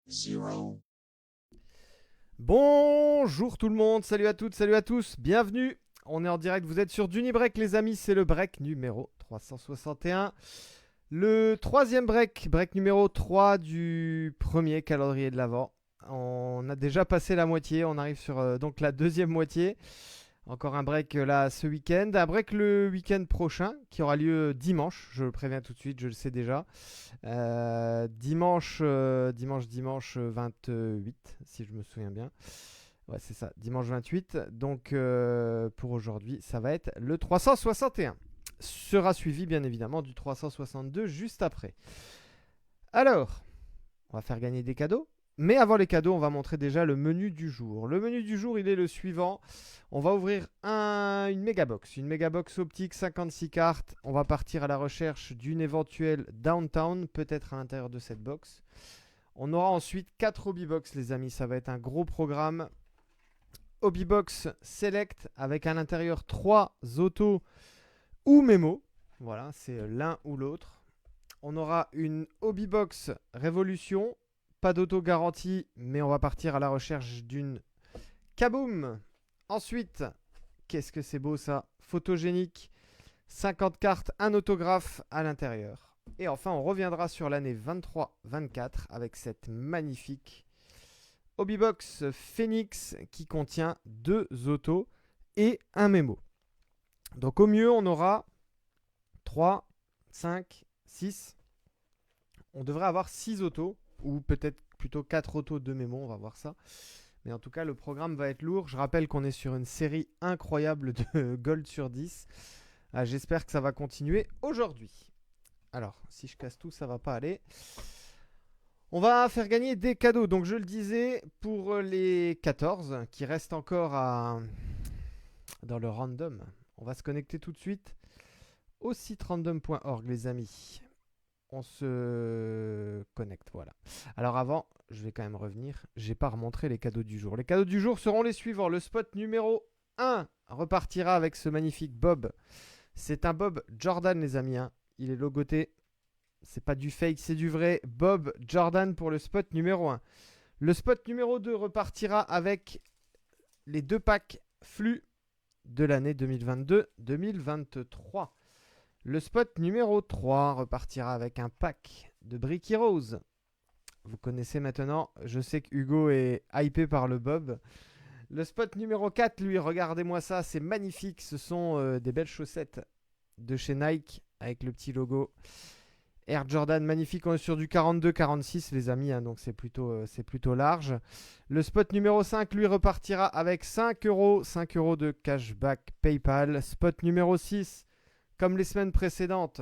0. Bonjour tout le monde, salut à toutes, salut à tous, bienvenue. On est en direct, vous êtes sur Dunibreak les amis, c'est le break numéro 361. Le troisième break numéro 3 du premier calendrier de l'Avent. On a déjà passé la moitié, on arrive sur donc la deuxième moitié. Encore un break là ce week-end. Un break le week-end prochain qui aura lieu dimanche. Je le préviens tout de suite, je le sais déjà. Dimanche 28, si je me souviens bien. Ouais, c'est ça, dimanche 28. Donc pour aujourd'hui, ça va être le 361. Sera suivi bien évidemment du 362 juste après. Alors, on va faire gagner des cadeaux. Mais avant les cadeaux, on va montrer déjà le menu du jour. Le menu du jour, il est le suivant. On va ouvrir une mégabox optique, 56 cartes. On va partir à la recherche d'une éventuelle Downtown, peut-être à l'intérieur de cette box. On aura ensuite 4 hobbybox, les amis. Ça va être un gros programme. Hobbybox Select, avec à l'intérieur 3 autos ou mémo. Voilà, c'est l'un ou l'autre. On aura une hobbybox Révolution. Pas d'auto-garantie, mais on va partir à la recherche d'une Kaboom. Ensuite, qu'est-ce que c'est beau ça, photogénique, 50 cartes, un autographe à l'intérieur. Et enfin, on reviendra sur l'année 23-24 avec cette magnifique hobbybox Phoenix qui contient 2 autos et un mémo. Donc au mieux, on aura 3, 5, 6. On devrait avoir 6 autos. Ou peut-être plutôt 4 autos de mémo, on va voir ça. Mais en tout cas, le programme va être lourd. Je rappelle qu'on est sur une série incroyable de Gold sur 10. J'espère que ça va continuer aujourd'hui. Alors, si je casse tout, ça va pas aller. On va faire gagner des cadeaux. Donc, je le disais, pour les 14 qui restent encore dans le random, on va se connecter tout de suite au site random.org, les amis. On se connecte, voilà. Alors avant, je vais quand même revenir. J'ai pas remontré les cadeaux du jour. Les cadeaux du jour seront les suivants. Le spot numéro 1 repartira avec ce magnifique Bob. C'est un Bob Jordan, les amis. Hein. Il est logoté. C'est pas du fake, c'est du vrai. Bob Jordan pour le spot numéro 1. Le spot numéro 2 repartira avec les 2 packs flux de l'année 2022-2023. Le spot numéro 3 repartira avec un pack de Brick Heroes. Vous connaissez maintenant, je sais que Hugo est hypé par le Bob. Le spot numéro 4, lui, regardez-moi ça, c'est magnifique. Ce sont des belles chaussettes de chez Nike avec le petit logo. Air Jordan, magnifique. On est sur du 42-46, les amis, hein, donc c'est plutôt large. Le spot numéro 5, lui, repartira avec 5 euros. 5 euros de cashback PayPal. Spot numéro 6, comme les semaines précédentes,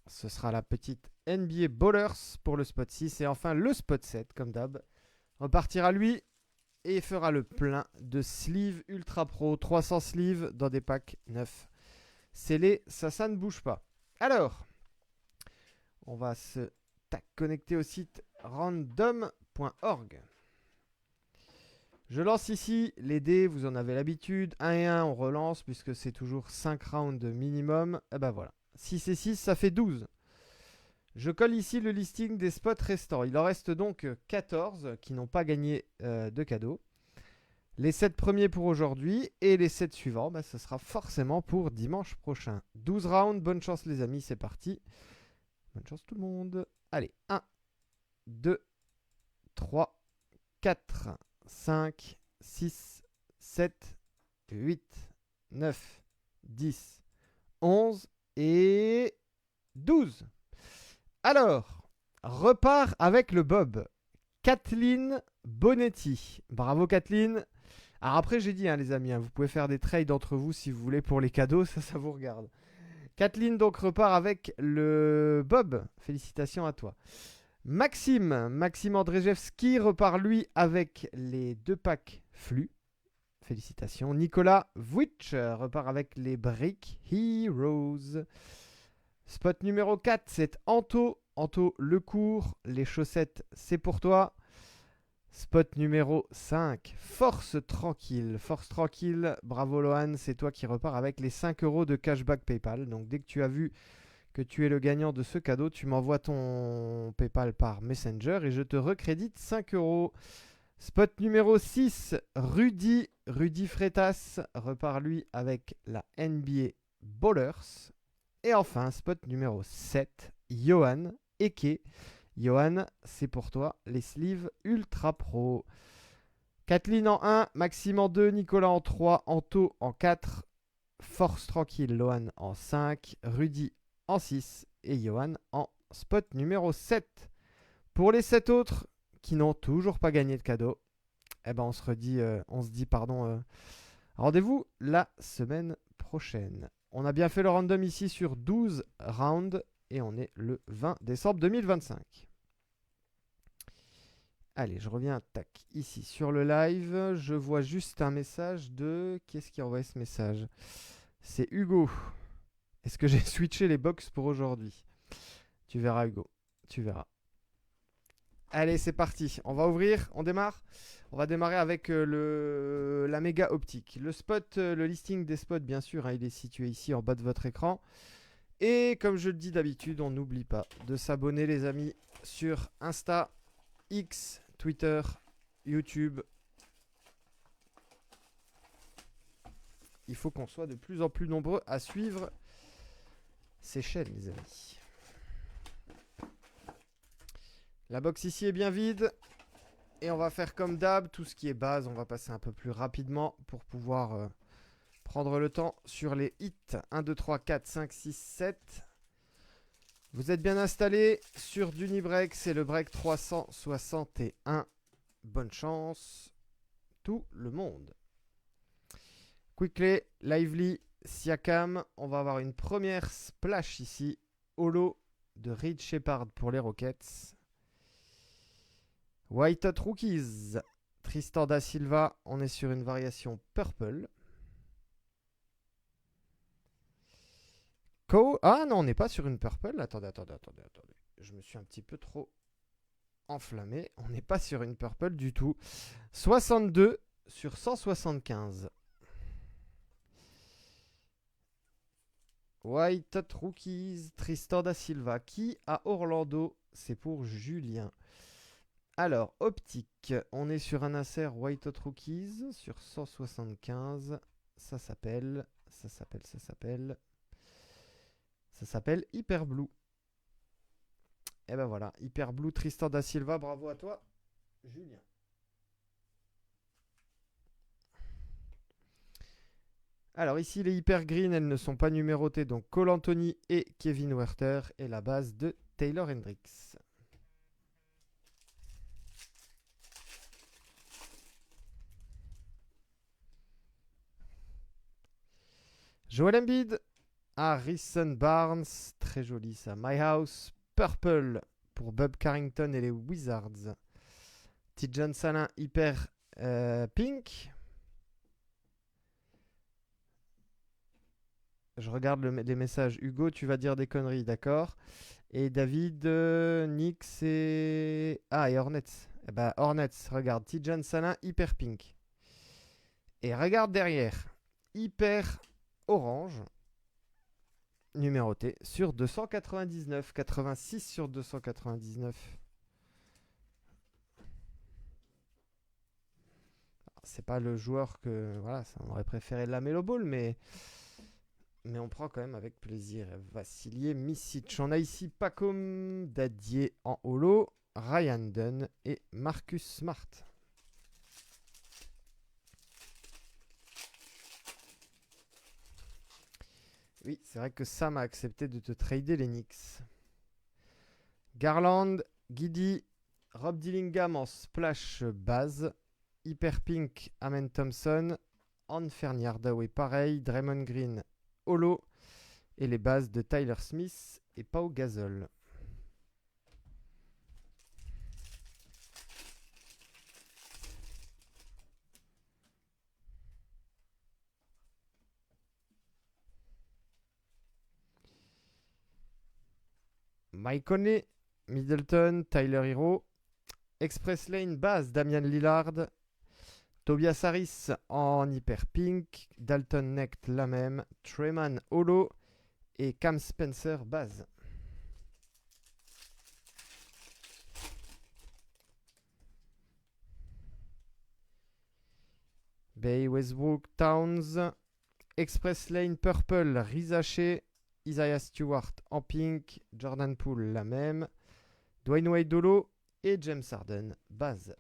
ce sera la petite NBA Ballers pour le spot 6. Et enfin, le spot 7, comme d'hab, repartira, lui, et fera le plein de sleeves Ultra Pro. 300 sleeves dans des packs neufs. Scellés, ça ne bouge pas. Alors, on va se connecter au site random.org. Je lance ici les dés, vous en avez l'habitude. 1 et 1, on relance puisque c'est toujours 5 rounds minimum. Et ben voilà. 6 et 6, ça fait 12. Je colle ici le listing des spots restants. Il en reste donc 14 qui n'ont pas gagné de cadeau. Les 7 premiers pour aujourd'hui et les 7 suivants, bah, ce sera forcément pour dimanche prochain. 12 rounds, bonne chance les amis, c'est parti. Bonne chance tout le monde. Allez, 1, 2, 3, 4, 5, 6, 7, 8, 9, 10, 11 et 12. Alors, repart avec le Bob. Kathleen Bonetti. Bravo Kathleen. Alors après, j'ai dit, hein, les amis, hein, vous pouvez faire des trades entre vous si vous voulez pour les cadeaux, ça vous regarde. Kathleen donc repart avec le Bob. Félicitations à toi. Maxime Andrzejewski repart lui avec les 2 packs flux. Félicitations. Nicolas Vuitch repart avec les Brick Heroes. Spot numéro 4, c'est Anto. Anto Lecourt. Les chaussettes, c'est pour toi. Spot numéro 5, Force Tranquille. Force Tranquille, bravo Lohan, c'est toi qui repars avec les 5 euros de cashback PayPal. Donc dès que tu as vu que tu es le gagnant de ce cadeau, tu m'envoies ton PayPal par Messenger et je te recrédite 5 euros. Spot numéro 6, Rudy Freitas repart lui avec la NBA Ballers. Et enfin, spot numéro 7, Johan Eke. Johan, c'est pour toi les sleeves Ultra Pro. Kathleen en 1, Maxime en 2, Nicolas en 3, Anto en 4, Force Tranquille, Lohan en 5, Rudy en 6 et Johan en spot numéro 7. Pour les 7 autres qui n'ont toujours pas gagné de cadeau, eh ben on se dit rendez-vous la semaine prochaine. On a bien fait le random ici sur 12 rounds. Et on est le 20 décembre 2025. Allez, je reviens, tac, ici sur le live. Je vois juste un message de... Qui est-ce qui a envoyé ce message? C'est Hugo. Est-ce que j'ai switché les box pour aujourd'hui? Tu verras, Hugo. Tu verras. Allez, c'est parti. On va ouvrir. On démarre. On va démarrer avec la méga optique. Le spot, le listing des spots, bien sûr, hein, il est situé ici en bas de votre écran. Et comme je le dis d'habitude, on n'oublie pas de s'abonner les amis sur Insta, X, Twitter, YouTube. Il faut qu'on soit de plus en plus nombreux à suivre ces chaînes les amis. La box ici est bien vide. Et on va faire comme d'hab, tout ce qui est base, on va passer un peu plus rapidement pour pouvoir... prendre le temps sur les hits. 1, 2, 3, 4, 5, 6, 7. Vous êtes bien installés sur d'Unibreak. C'est le break 361. Bonne chance, tout le monde. Quickly, Lively, Siakam. On va avoir une première splash ici. Holo de Reed Shepard pour les Rockets. White Hot Rookies. Tristan Da Silva. On est sur une variation purple. Ah non, on n'est pas sur une purple. Attendez. Je me suis un petit peu trop enflammé. On n'est pas sur une purple du tout. 62 sur 175. White Hot Rookies, Tristan da Silva. Qui à Orlando? C'est pour Julien. Alors, optique. On est sur un Acer White Hot Rookies sur 175. Ça s'appelle Hyper Blue. Et ben voilà, Hyper Blue, Tristan da Silva. Bravo à toi, Julien. Alors ici, les Hyper Green, elles ne sont pas numérotées. Donc Cole Anthony et Kevin Werther et la base de Taylor Hendricks. Joel Embiid, Harrison Barnes, très joli ça. My House, Purple pour Bob Carrington et les Wizards. Tidjane Salin, Hyper Pink. Je regarde les messages. Hugo, tu vas dire des conneries, d'accord. Et David, Knicks et... Ah, et Hornets. Eh ben, Hornets, regarde. Tidjane Salin, Hyper Pink. Et regarde derrière. Hyper Orange. Numéroté sur 299. 86 sur 299. C'est pas le joueur que... Voilà, ça, on aurait préféré la Melo Ball, mais on prend quand même avec plaisir. Vassilier, Misic. On a ici Pacom Dadier en holo, Ryan Dunn et Marcus Smart. Oui, c'est vrai que Sam a accepté de te trader les Knicks. Garland, Giddy, Rob Dillingham en splash base, Hyper Pink, Amen Thompson, Anne Fernie Hardaway pareil, Draymond Green, holo et les bases de Tyler Smith et Pau Gasol. Mike Conley, Middleton, Tyler Hero, Express Lane base, Damian Lillard, Tobias Harris en Hyper Pink, Dalton Knecht la même, Treman holo et Cam Spencer base. Bay Westbrook Towns, Express Lane Purple, Rizaché, Isaiah Stewart en pink, Jordan Poole la même, Dwayne Wade holo et James Harden base.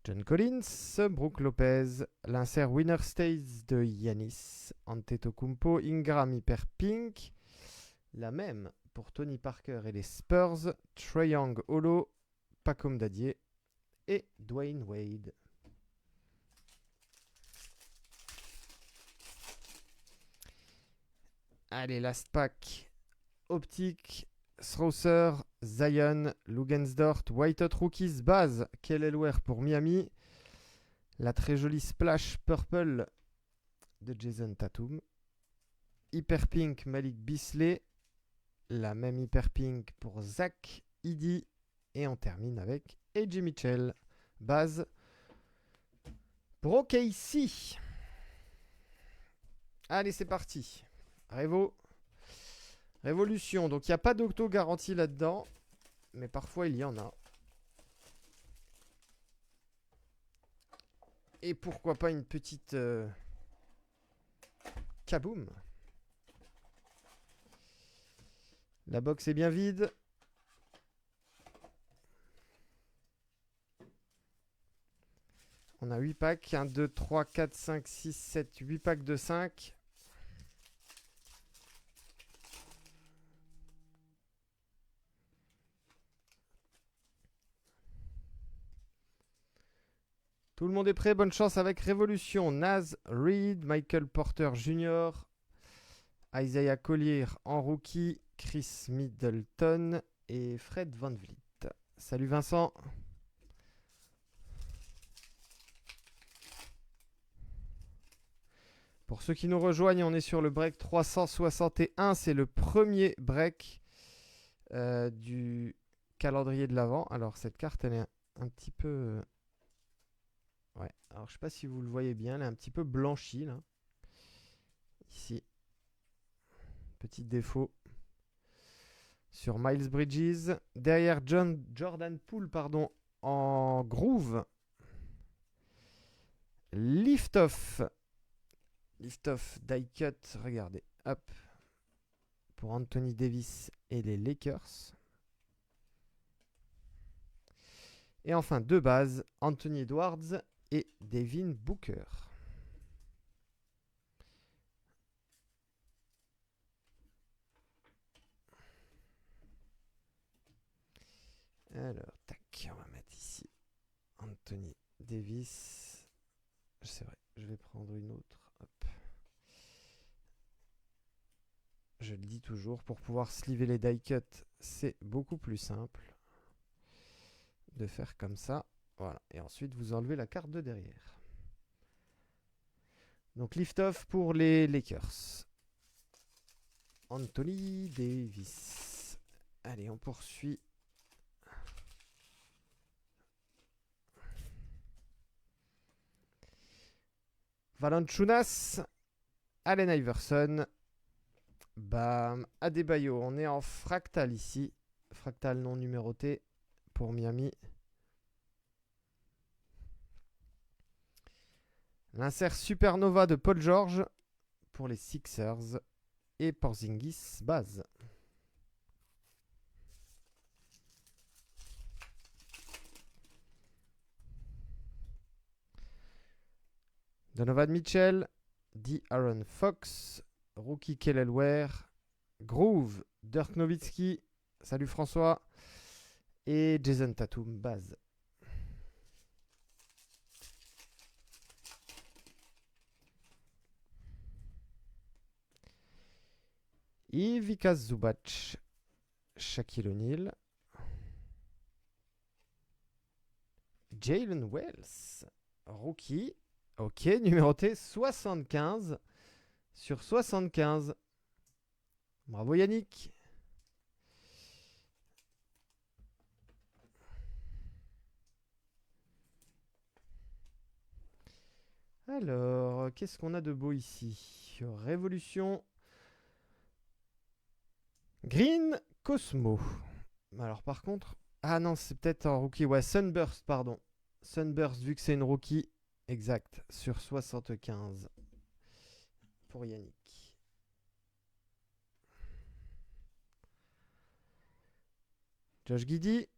John Collins, Brook Lopez, l'insert Winner Stays de Giannis, Antetokounmpo, Ingram Hyper Pink, la même pour Tony Parker et les Spurs, Trae Young holo, Pacom Dadier et Dwayne Wade. Allez, last pack. Optique, Strawser, Zion, Lugensdort, White Hot Rookies, base, Kelly pour Miami. La très jolie Splash Purple de Jason Tatum. Hyper Pink, Malik Beasley. La même Hyper Pink pour Zach Edey. Et on termine avec AJ Mitchell, base pour OKC. Allez, c'est parti. Révolution. Donc, il n'y a pas d'auto-garantie là-dedans. Mais parfois, il y en a. Et pourquoi pas une petite... kaboom. La box est bien vide. On a 8 packs. 1, 2, 3, 4, 5, 6, 7, 8 packs de 5. Tout le monde est prêt, bonne chance avec Révolution. Naz Reid, Michael Porter Jr., Isaiah Collier en rookie, Chris Middleton et Fred VanVleet. Salut Vincent. Pour ceux qui nous rejoignent, on est sur le break 361. C'est le premier break du calendrier de l'Avent. Alors cette carte, elle est un petit peu... Ouais, alors je sais pas si vous le voyez bien, elle est un petit peu blanchie là. Ici, petit défaut sur Miles Bridges. Derrière Jordan Poole, pardon, en groove. Lift Off. Lift Off, die cut, regardez, hop. Pour Anthony Davis et les Lakers. Et enfin, deux bases, Anthony Edwards et Devin Booker. Alors, tac, on va mettre ici Anthony Davis. C'est vrai, je vais prendre une autre. Hop. Je le dis toujours, pour pouvoir sliver les die cuts, c'est beaucoup plus simple de faire comme ça. Voilà, et ensuite vous enlevez la carte de derrière. Donc lift off pour les Lakers. Anthony Davis. Allez, on poursuit. Valanciunas, Allen Iverson, bam, Adebayo. On est en fractal ici. Fractal non numéroté pour Miami. L'insert Supernova de Paul George pour les Sixers. Et Porzingis base. Donovan Mitchell, D. Aaron Fox, Rookie Kelly Ware, Groove, Dirk Nowitzki, salut François, et Jason Tatum base. Ivica Zubac, Shaquille O'Neal, Jalen Wells, rookie, ok, numéroté 75 sur 75. Bravo Yannick. Alors, qu'est-ce qu'on a de beau ici? Révolution. Green Cosmo. Alors par contre... Ah non, c'est peut-être un rookie. Ouais, Sunburst, pardon. Sunburst, vu que c'est une rookie. Exact, sur 75. Pour Yannick. Josh Giddey.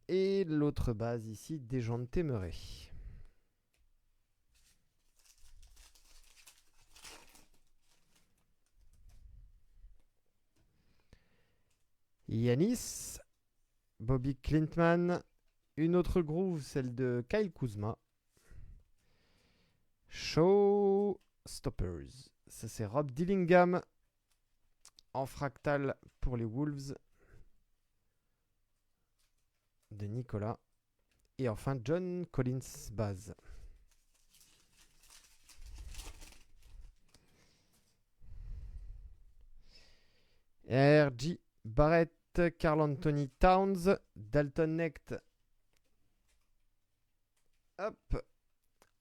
Et l'autre base ici, Dejounte Murray. Yanis, Bobby Clintman, une autre groove, celle de Kyle Kuzma. Showstoppers, ça c'est Rob Dillingham en fractal pour les Wolves de Nicolas. Et enfin John Collins base. R.J. Barrett, Karl Anthony Towns, Dalton Knecht. Hop,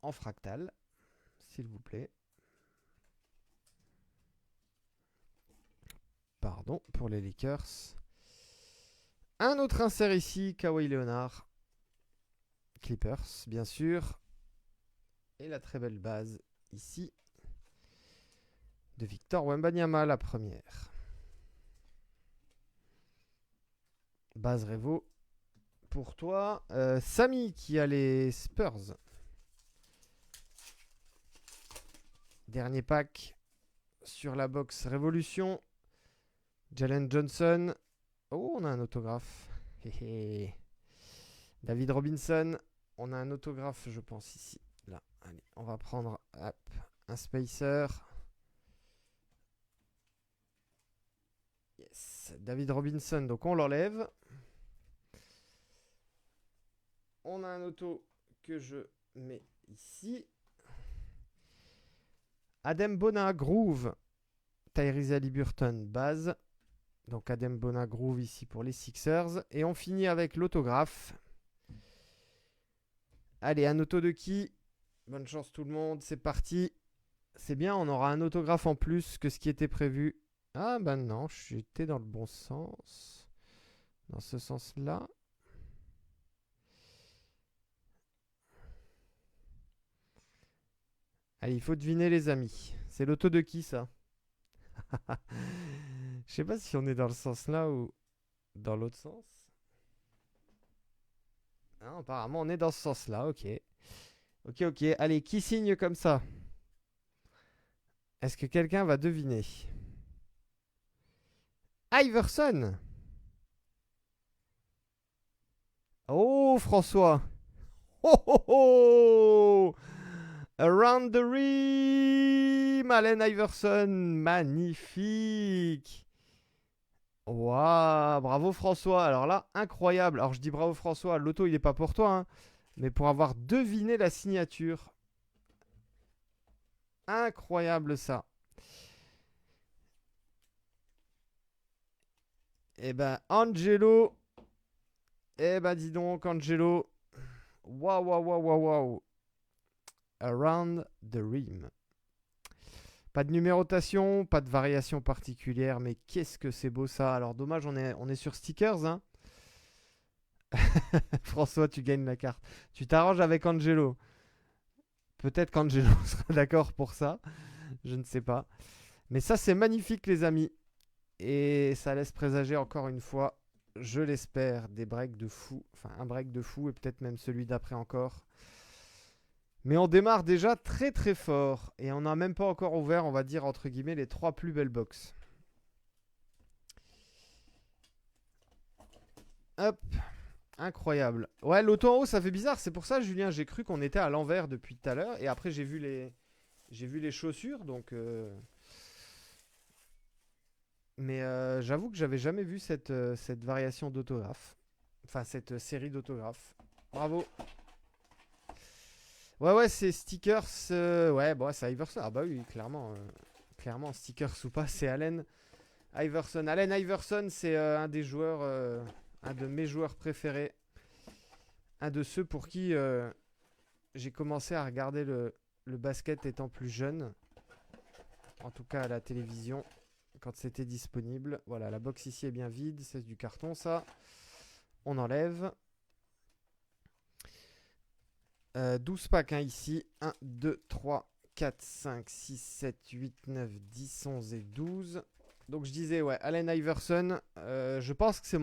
en fractal, s'il vous plaît. Pardon, pour les Lakers. Un autre insert ici, Kawhi Leonard. Clippers, bien sûr. Et la très belle base ici de Victor Wembanyama, la première. Base Revo pour toi. Samy qui a les Spurs. Dernier pack sur la box Révolution. Jalen Johnson. Oh, on a un autographe. David Robinson. On a un autographe, je pense, ici. Là, allez, on va prendre hop, un spacer. Yes, David Robinson, donc on l'enlève. On a un auto que je mets ici. Adem Bona, Groove. Tyrese Haliburton, base. Donc Adem Bona, Groove ici pour les Sixers. Et on finit avec l'autographe. Allez, un auto de qui? Bonne chance tout le monde, c'est parti. C'est bien, on aura un autographe en plus que ce qui était prévu. Ah bah non, j'étais dans le bon sens. Dans ce sens-là. Allez, il faut deviner les amis. C'est l'auto de qui ça? Je sais pas si on est dans le sens là ou dans l'autre sens. Ah, apparemment on est dans ce sens-là, ok. Ok, ok. Allez, qui signe comme ça? Est-ce que quelqu'un va deviner? Iverson! Oh, François! Oh, oh, oh! Around the rim! Allen Iverson! Magnifique! Waouh! Bravo François! Alors là, incroyable! Alors je dis bravo François, l'auto il est pas pour toi, hein, mais pour avoir deviné la signature. Incroyable ça! Eh ben, Angelo! Eh ben, dis donc, Angelo! Waouh, waouh, waouh, waouh, waouh! Around the rim. Pas de numérotation, pas de variation particulière, mais qu'est-ce que c'est beau ça. Alors dommage, on est sur stickers, hein. François, tu gagnes la carte. Tu t'arranges avec Angelo. Peut-être qu'Angelo sera d'accord pour ça. Je ne sais pas. Mais ça, c'est magnifique, les amis. Et ça laisse présager encore une fois, je l'espère, des breaks de fou. Enfin, un break de fou et peut-être même celui d'après encore. Mais on démarre déjà très très fort. Et on n'a même pas encore ouvert, on va dire, entre guillemets, les 3 plus belles box. Hop. Incroyable. Ouais, l'auto en haut, ça fait bizarre. C'est pour ça, Julien, j'ai cru qu'on était à l'envers depuis tout à l'heure. Et après, j'ai vu les chaussures. Donc, mais j'avoue que j'avais jamais vu cette variation d'autographe. Enfin, cette série d'autographes. Bravo. Ouais, ouais, c'est stickers. Ouais, bon, c'est Iverson. Ah bah oui, clairement. Clairement, stickers ou pas, c'est Allen Iverson. Allen Iverson, c'est un des joueurs, un de mes joueurs préférés. Un de ceux pour qui j'ai commencé à regarder le basket étant plus jeune. En tout cas à la télévision, quand c'était disponible. Voilà, la box ici est bien vide. C'est du carton, ça. On enlève. 12 packs hein, ici. 1, 2, 3, 4, 5, 6, 7, 8, 9, 10, 11 et 12. Donc je disais, ouais, Allen Iverson. Je pense que c'est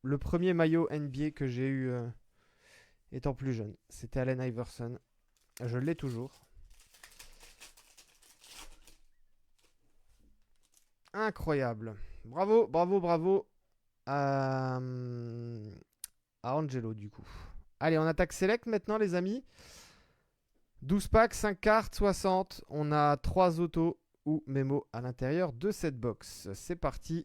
le premier maillot NBA que j'ai eu étant plus jeune. C'était Allen Iverson. Je l'ai toujours. Incroyable. Bravo, bravo, bravo à Angelo du coup. Allez, on attaque Select maintenant les amis. 12 packs, 5 cartes, 60. On a 3 autos ou mémos à l'intérieur de cette box. C'est parti.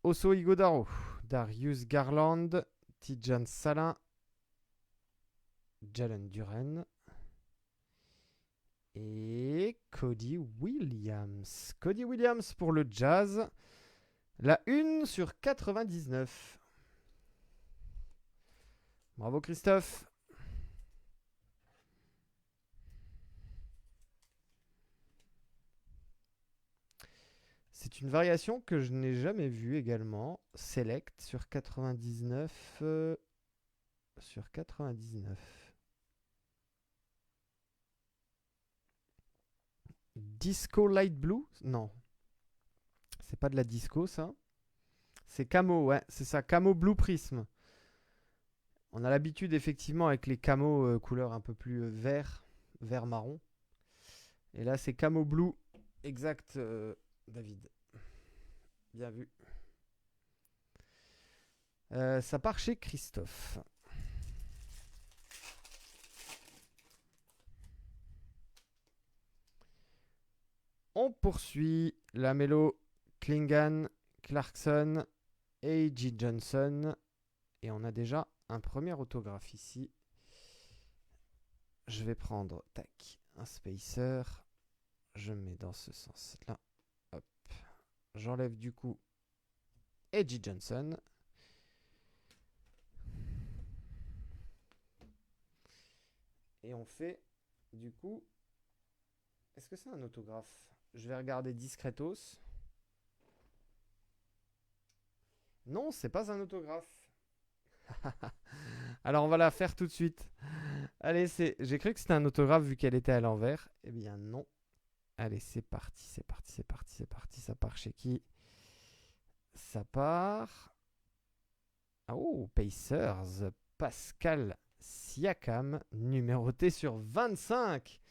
Oso Igodaro, Darius Garland, Tidjane Salin, Jalen Duren et Cody Williams. Cody Williams pour le Jazz. La 1 sur 99. Bravo Christophe. C'est une variation que je n'ai jamais vue également. Select sur 99. Sur 99. Disco Light Blue? Non. C'est pas de la disco ça. C'est camo, ouais. C'est ça. Camo Blue Prism. On a l'habitude effectivement avec les camos couleur un peu plus vert marron. Et là c'est camo blue. Exact David. Bien vu. Ça part chez Christophe. On poursuit. Lamelo, Klingan, Clarkson, A.J. Johnson. Et on a déjà un premier autographe ici. Je vais prendre, tac, un spacer. Je mets dans ce sens-là. Hop. J'enlève du coup A.J. Johnson. Et on fait, du coup... Est-ce que c'est un autographe? Je vais regarder discretos. Non, c'est pas un autographe. Alors on va la faire tout de suite. Allez, j'ai cru que c'était un autographe vu qu'elle était à l'envers. Eh bien non. Allez, c'est parti, c'est parti, c'est parti, c'est parti. Ça part chez qui? Ça part... Oh, Pacers. Pascal Siakam, numéroté sur 25.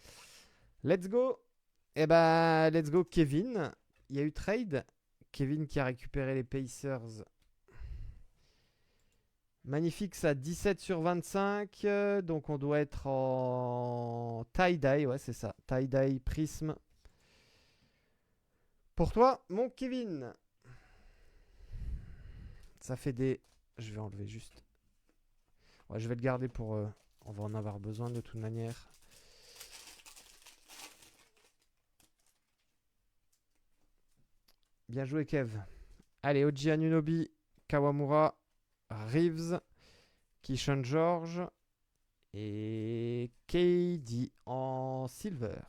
Let's go. Eh ben, let's go Kevin. Il y a eu trade. Kevin qui a récupéré les Pacers. Magnifique, ça, 17 sur 25. Donc on doit être en tie-dye. Ouais, c'est ça. Tie-dye prisme. Pour toi, mon Kevin. Ça fait des... Je vais enlever juste... Ouais, je vais le garder pour... On va en avoir besoin de toute manière. Bien joué, Kev. Allez, Oji Anunoby, Kawamura, Reeves, Kishon George et KD en silver.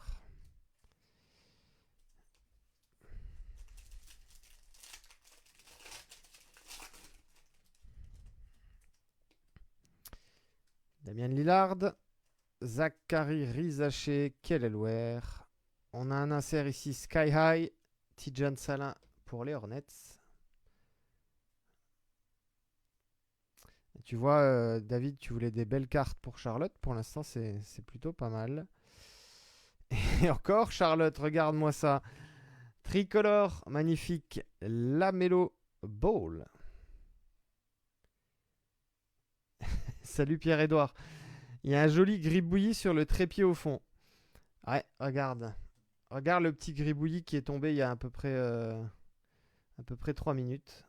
Damien Lillard, Zachary Rizaché, Kelelware. On a un insert ici Sky High, Tijan Salin pour les Hornets. Et tu vois, David, tu voulais des belles cartes pour Charlotte. Pour l'instant, c'est plutôt pas mal. Et encore, Charlotte, regarde-moi ça. Tricolore, magnifique. Lamelo Ball. Salut Pierre-Edouard. Il y a un joli gribouillis sur le trépied au fond. Ouais, regarde. Regarde le petit gribouillis qui est tombé il y a à peu près 3 minutes.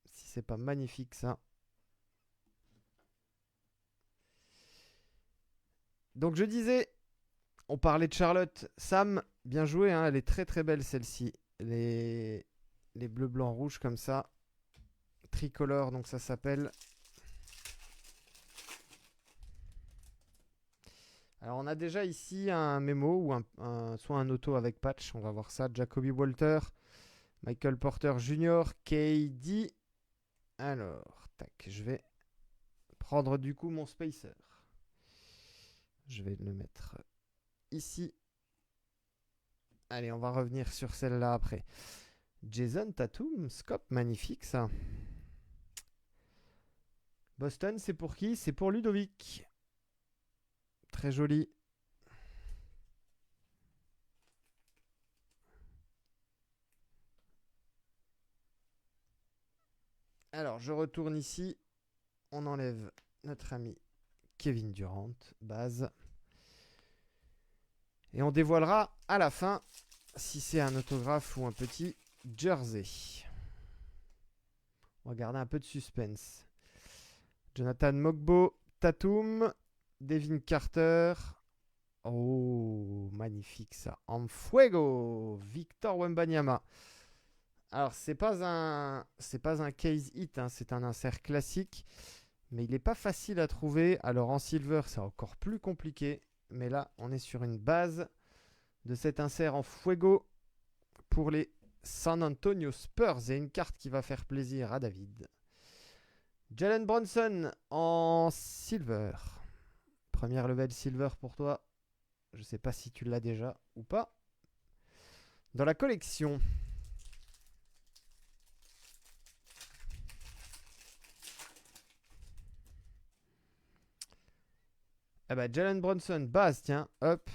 Si c'est pas magnifique ça. Donc je disais, on parlait de Charlotte. Sam, bien joué, hein, elle est très très belle celle-ci. Les bleus, blancs, rouges comme ça. Tricolore, donc ça s'appelle. Alors on a déjà ici un mémo ou soit un auto avec patch. On va voir ça. Jacoby Walter, Michael Porter Jr., KD. Alors, tac, je vais prendre du coup mon spacer. Je vais le mettre ici. Allez, on va revenir sur celle-là après. Jason Tatum, scope, magnifique ça. Boston, c'est pour qui? C'est pour Ludovic. Très joli. Alors, je retourne ici. On enlève notre ami Kevin Durant, base. Et on dévoilera à la fin si c'est un autographe ou un petit jersey. On va garder un peu de suspense. Jonathan Mogbo, Tatum, Devin Carter. Oh, magnifique ça. En fuego, Victor Wembanyama. Alors, c'est pas un case hit, hein, c'est un insert classique. Mais il n'est pas facile à trouver. Alors, en silver, c'est encore plus compliqué. Mais là, on est sur une base de cet insert en fuego pour les San Antonio Spurs. Et une carte qui va faire plaisir à David. Jalen Brunson en silver. Première level silver pour toi. Je ne sais pas si tu l'as déjà ou pas. Dans la collection. Eh ben, Jalen Brunson, base, tiens, hop.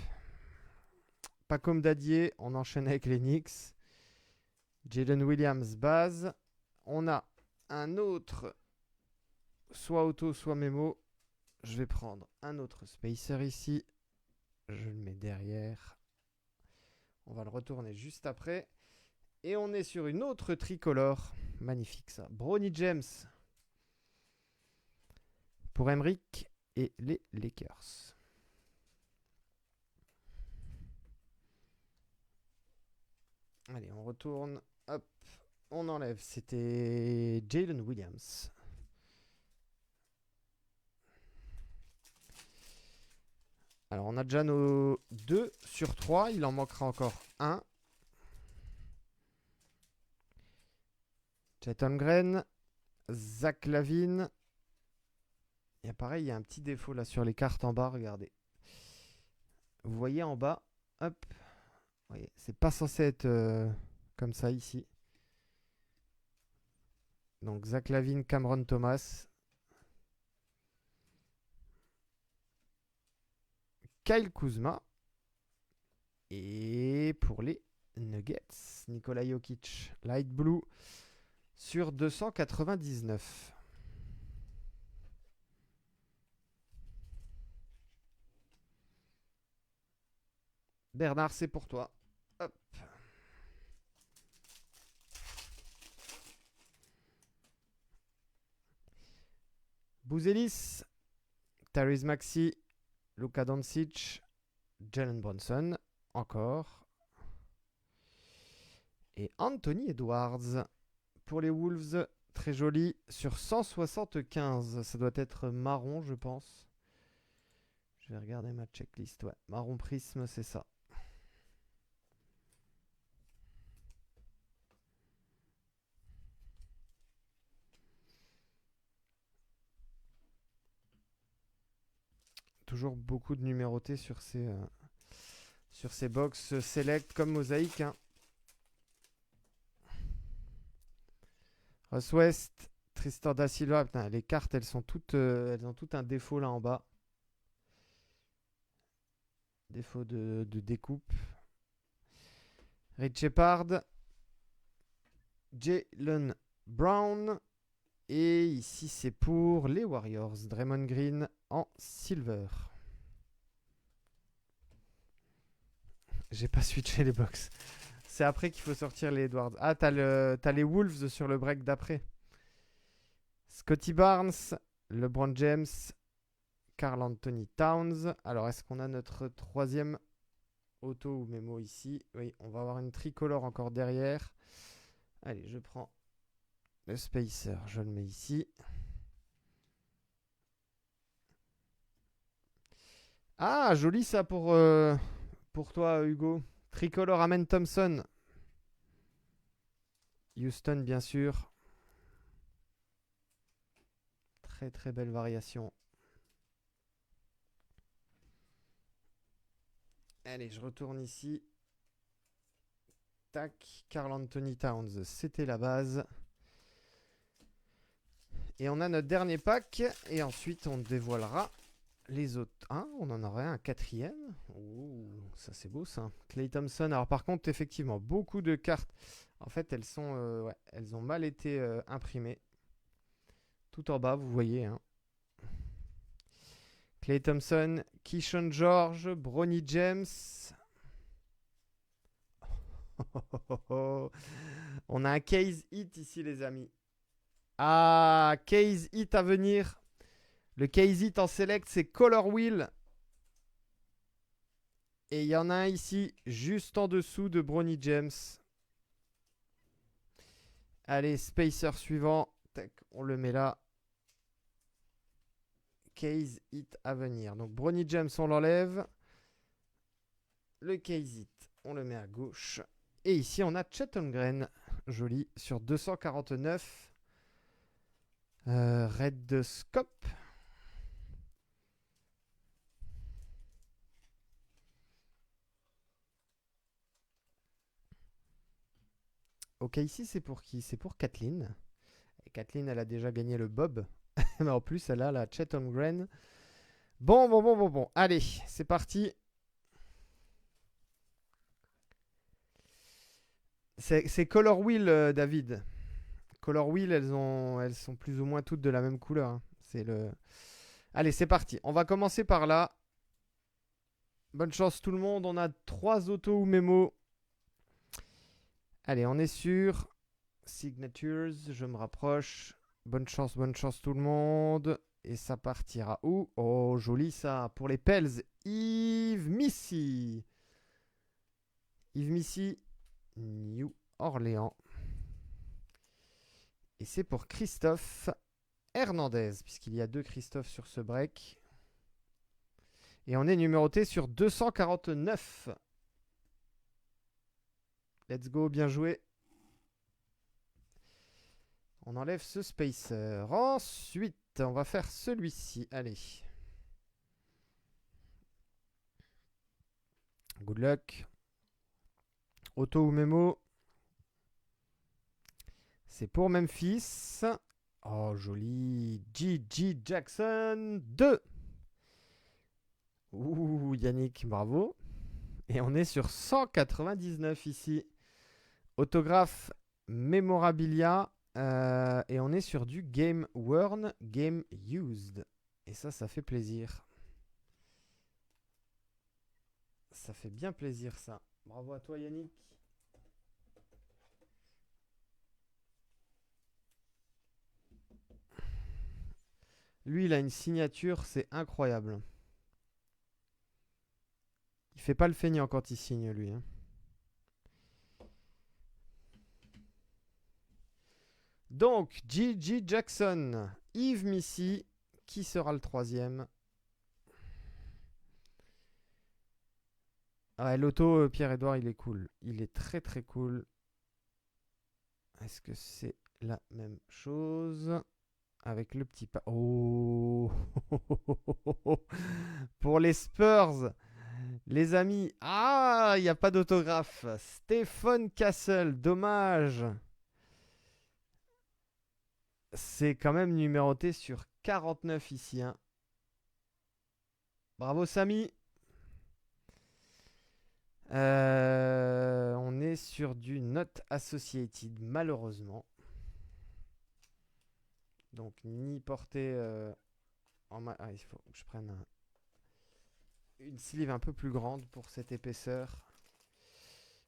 Pas comme Dadier, on enchaîne avec les Knicks. Jalen Williams, base. On a un autre, soit auto, soit mémo. Je vais prendre un autre spacer ici. Je le mets derrière. On va le retourner juste après. Et on est sur une autre tricolore. Magnifique ça. Bronny James pour Emric et les Lakers. Allez, on retourne. Hop, on enlève. C'était Jalen Williams. Alors, on a déjà nos 2 sur 3. Il en manquera encore un. Chet Holmgren. Zach Lavine. Et pareil, il y a un petit défaut là sur les cartes en bas. Regardez. Vous voyez en bas. Hop. Vous voyez, c'est pas censé être comme ça ici. Donc, Zach Lavine, Cameron Thomas. Kyle Kuzma. Et pour les Nuggets, Nikola Jokic, Light Blue sur 299. Bernard, c'est pour toi. Hop. Bouzelis, Tyrese Maxey, Luka Doncic, Jalen Brunson, encore. Et Anthony Edwards pour les Wolves, très joli, sur 175. Ça doit être marron, je pense. Je vais regarder ma checklist. Ouais, marron prisme, c'est ça. Toujours beaucoup de numérotés sur ces box select comme mosaïque. Hein. Russ West, Tristan da Silva. Putain, les cartes, elles ont toutes un défaut là en bas. Défaut de découpe. Rich Shepard. Jalen Brown. Et ici, c'est pour les Warriors. Draymond Green en silver. J'ai pas switché les box. C'est après qu'il faut sortir les Edwards. Ah, t'as les Wolves sur le break d'après. Scotty Barnes, LeBron James, Karl Anthony Towns. Alors, est-ce qu'on a notre troisième auto ou mémo ici? Oui, on va avoir une tricolore encore derrière. Allez, je prends le spacer. Je le mets ici. Ah, joli ça pour toi, Hugo. Tricolore Amen Thompson. Houston, bien sûr. Très très belle variation. Allez, je retourne ici. Tac, Karl Anthony Towns, c'était la base. Et on a notre dernier pack. Et ensuite, on dévoilera les autres. Hein, on en aurait un quatrième. Ouh, ça c'est beau ça. Klay Thompson. Alors par contre, effectivement, beaucoup de cartes. En fait, elles ont mal été imprimées. Tout en bas, vous voyez. Hein. Klay Thompson, Keyshawn George, Bronny James. On a un case hit ici, les amis. Ah, case hit à venir. Le case hit en select, c'est Color Wheel. Et il y en a un ici, juste en dessous de Bronny James. Allez, spacer suivant. Tac, on le met là. Case hit à venir. Donc Bronny James, on l'enlève. Le case hit, on le met à gauche. Et ici, on a Chet Holmgren. Joli, sur 249. Red Scope. Ok, ici, c'est pour qui? C'est pour Kathleen. Et Kathleen, elle a déjà gagné le Bob. Mais en plus, elle a la Chet Holmgren. Bon. Allez, c'est parti. C'est Color Wheel, David. Color Wheel, elles sont plus ou moins toutes de la même couleur. Hein. Allez, c'est parti. On va commencer par là. Bonne chance tout le monde. On a 3 autos ou mémos. Allez, on est sur Signatures. Je me rapproche. Bonne chance tout le monde. Et ça partira où? Oh, joli ça. Pour les Pels, Yves Missy. Yves Missy, New Orleans. Et c'est pour Christophe Hernandez, puisqu'il y a 2 Christophe sur ce break. Et on est numéroté sur 249. Let's go, bien joué. On enlève ce spacer. Ensuite, on va faire celui-ci. Allez. Good luck. Auto ou mémo. C'est pour Memphis. Oh, joli. G.G. Jackson 2. Ouh, Yannick, bravo. Et on est sur 199 ici. Autographe Memorabilia. Et on est sur du Game Worn, Game Used. Et ça fait plaisir. Ça fait bien plaisir, ça. Bravo à toi, Yannick. Lui, il a une signature, c'est incroyable. Il fait pas le feignant quand il signe, lui. Hein. Donc, G.G. Jackson, Yves Missy, qui sera le troisième? Ouais, l'auto, Pierre-Edouard, il est cool. Il est très très cool. Est-ce que c'est la même chose? Avec le petit pas. Oh pour les Spurs, les amis. Ah, il n'y a pas d'autographe. Stephen Castle, dommage. C'est quand même numéroté sur 49 ici. Hein. Bravo, Samy. On est sur du Not Associated, malheureusement. Donc, ni porté en main. Ah, il faut que je prenne une sleeve un peu plus grande pour cette épaisseur.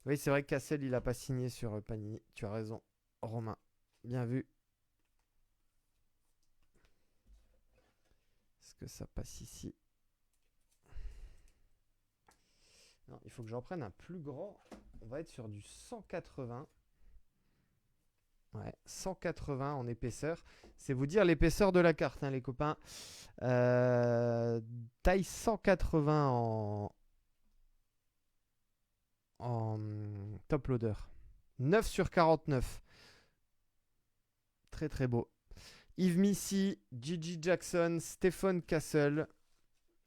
Oui, c'est vrai que Cassel, il n'a pas signé sur Panini. Tu as raison, Romain. Bien vu. Est-ce que ça passe ici? Non, il faut que j'en prenne un plus grand. On va être sur du 180. Ouais, 180 en épaisseur. C'est vous dire l'épaisseur de la carte, hein, les copains. Taille 180 en top loader. 9 sur 49. Très très beau. Yves Missy, G.G. Jackson, Stephen Castle.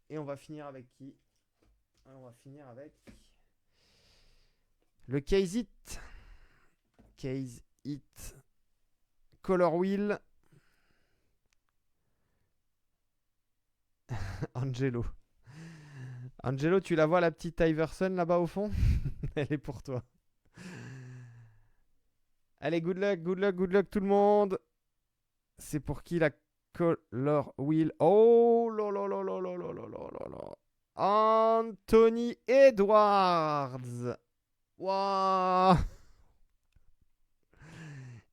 Et on va finir avec qui? On va finir avec le Case It. Case It. Color Wheel. Angelo. Angelo, tu la vois la petite Iverson là-bas au fond? Elle est pour toi. Allez, good luck, good luck, good luck tout le monde. C'est pour qui la Color Wheel? Oh là là là là là là là là là. Anthony Edwards. Waouh.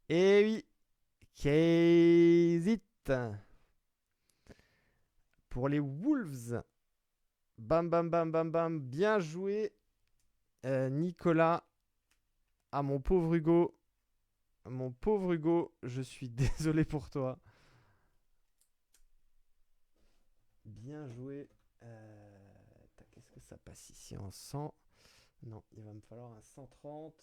Et oui. Case It. Pour les Wolves. Bam, bam, bam, bam, bam. Bien joué, Nicolas. Ah, mon pauvre Hugo. Mon pauvre Hugo, je suis désolé pour toi. Bien joué. Qu'est-ce que ça passe ici en 100? Non, il va me falloir un 130.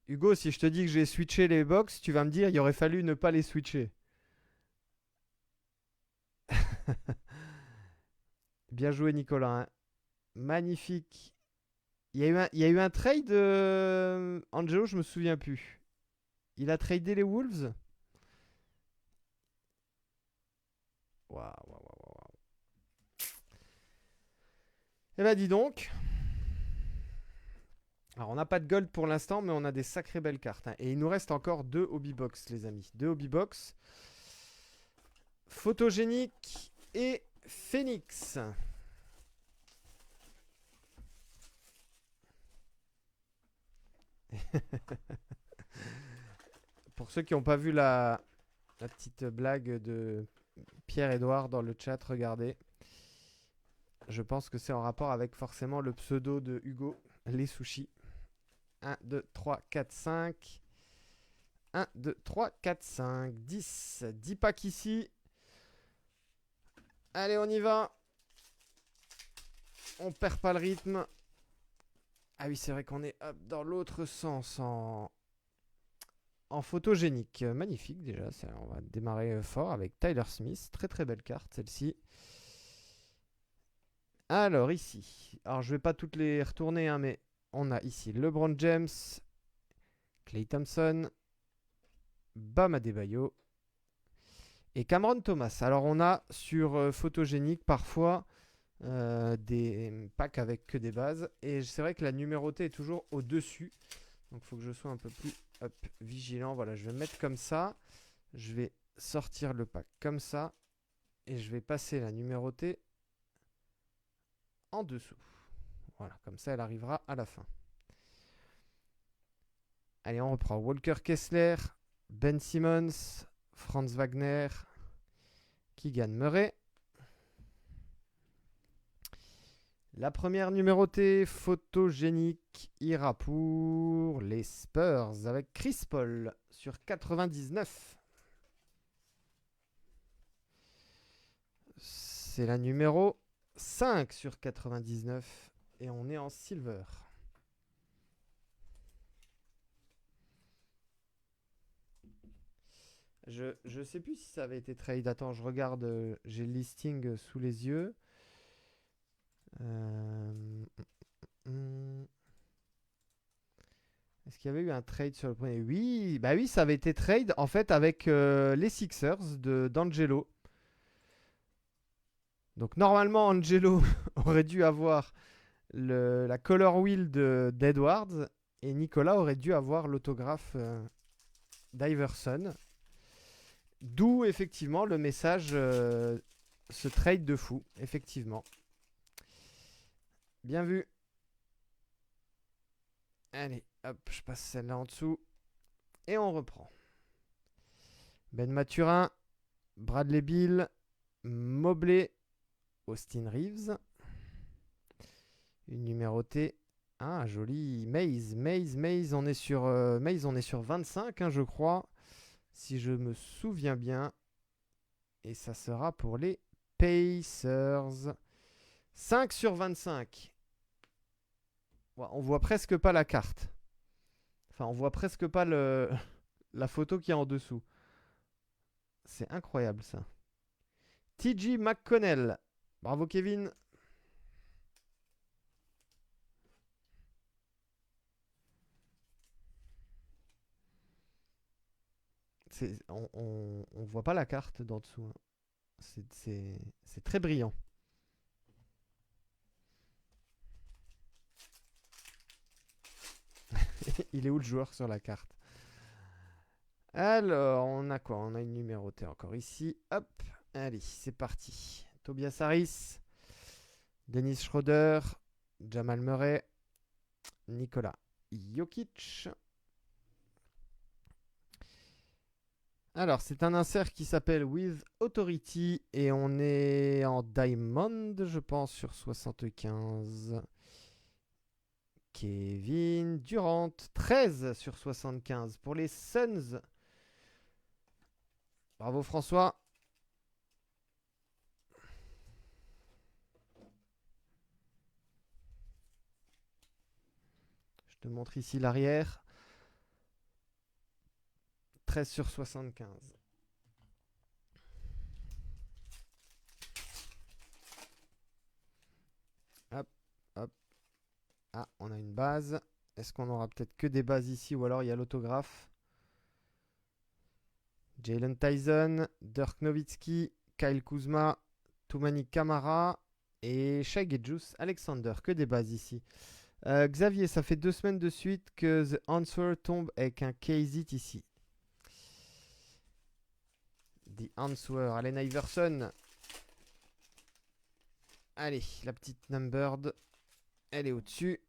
Hugo, si je te dis que j'ai switché les box, tu vas me dire il aurait fallu ne pas les switcher. Bien joué, Nicolas. Hein. Magnifique. Il y a eu un trade, Angelo, je me souviens plus. Il a tradé les Wolves. Waouh, waouh, waouh, waouh. Eh ben, dis donc. Alors, on n'a pas de gold pour l'instant, mais on a des sacrées belles cartes. Hein. Et il nous reste encore 2 hobby box, les amis. 2 hobby box. Photogénique et Phoenix. Pour ceux qui n'ont pas vu la petite blague de Pierre-Edouard dans le chat, regardez. Je pense que c'est en rapport avec forcément le pseudo de Hugo, les sushis. 1, 2, 3, 4, 5. 1, 2, 3, 4, 5, 10. 10 packs ici. Allez, on y va. On perd pas le rythme. Ah oui, c'est vrai qu'on est hop, dans l'autre sens en photogénique. Magnifique déjà. On va démarrer fort avec Tyler Smith. Très très belle carte celle-ci. Alors ici. Alors je vais pas toutes les retourner, hein, mais on a ici LeBron James, Klay Thompson, Bam Adebayo et Cameron Thomas. Alors on a sur photogénique parfois des packs avec que des bases. Et c'est vrai que la numérotée est toujours au-dessus. Donc il faut que je sois un peu plus vigilant. Voilà, je vais mettre comme ça. Je vais sortir le pack comme ça. Et je vais passer la numérotée en dessous. Voilà, comme ça elle arrivera à la fin. Allez, on reprend. Walker Kessler, Ben Simmons, Franz Wagner, Keegan Murray. La première numérotée photogénique ira pour les Spurs avec Chris Paul sur 99. C'est la numéro 5 sur 99 et on est en silver. Je sais plus si ça avait été trade. Attends, je regarde. J'ai le listing sous les yeux. Est-ce qu'il y avait eu un trade sur le premier? Oui, bah oui, ça avait été trade en fait avec les Sixers d'Angelo. Donc normalement, Angelo aurait dû avoir la color wheel d'Edwards et Nicolas aurait dû avoir l'autographe d'Iverson. D'où effectivement le message, ce trade de fou, effectivement. Bien vu. Allez, hop, je passe celle-là en dessous. Et on reprend. Ben Mathurin, Bradley Beal, Mobley, Austin Reeves. Une numérotée. Ah, joli. Maze, on est sur, on est sur 25, hein, je crois. Si je me souviens bien. Et ça sera pour les Pacers. 5 sur 25. On voit presque pas la carte. Enfin, on voit presque pas la photo qui est en dessous. C'est incroyable ça. TJ McConnell. Bravo Kevin. On voit pas la carte d'en dessous, hein. C'est très brillant. Il est où le joueur sur la carte? Alors, on a quoi? On a une numérotée encore ici. Hop, allez, c'est parti. Tobias Harris, Dennis Schroeder, Jamal Murray, Nikola Jokic. Alors, c'est un insert qui s'appelle With Authority et on est en Diamond, je pense, sur 75. Kevin Durant, 13 sur 75 pour les Suns. Bravo François. Je te montre ici l'arrière. 13 sur 75. Hop, hop. Ah, on a une base. Est-ce qu'on aura peut-être que des bases ici ou alors il y a l'autographe? Jalen Tyson, Dirk Nowitzki, Kyle Kuzma, Toumani Kamara et Shai Gilgeous-Alexander. Que des bases ici. Xavier, ça fait 2 semaines de suite que The Answer tombe avec un K-Zit ici. The Answer, Allen Iverson. Allez, la petite numbered, elle est au-dessus.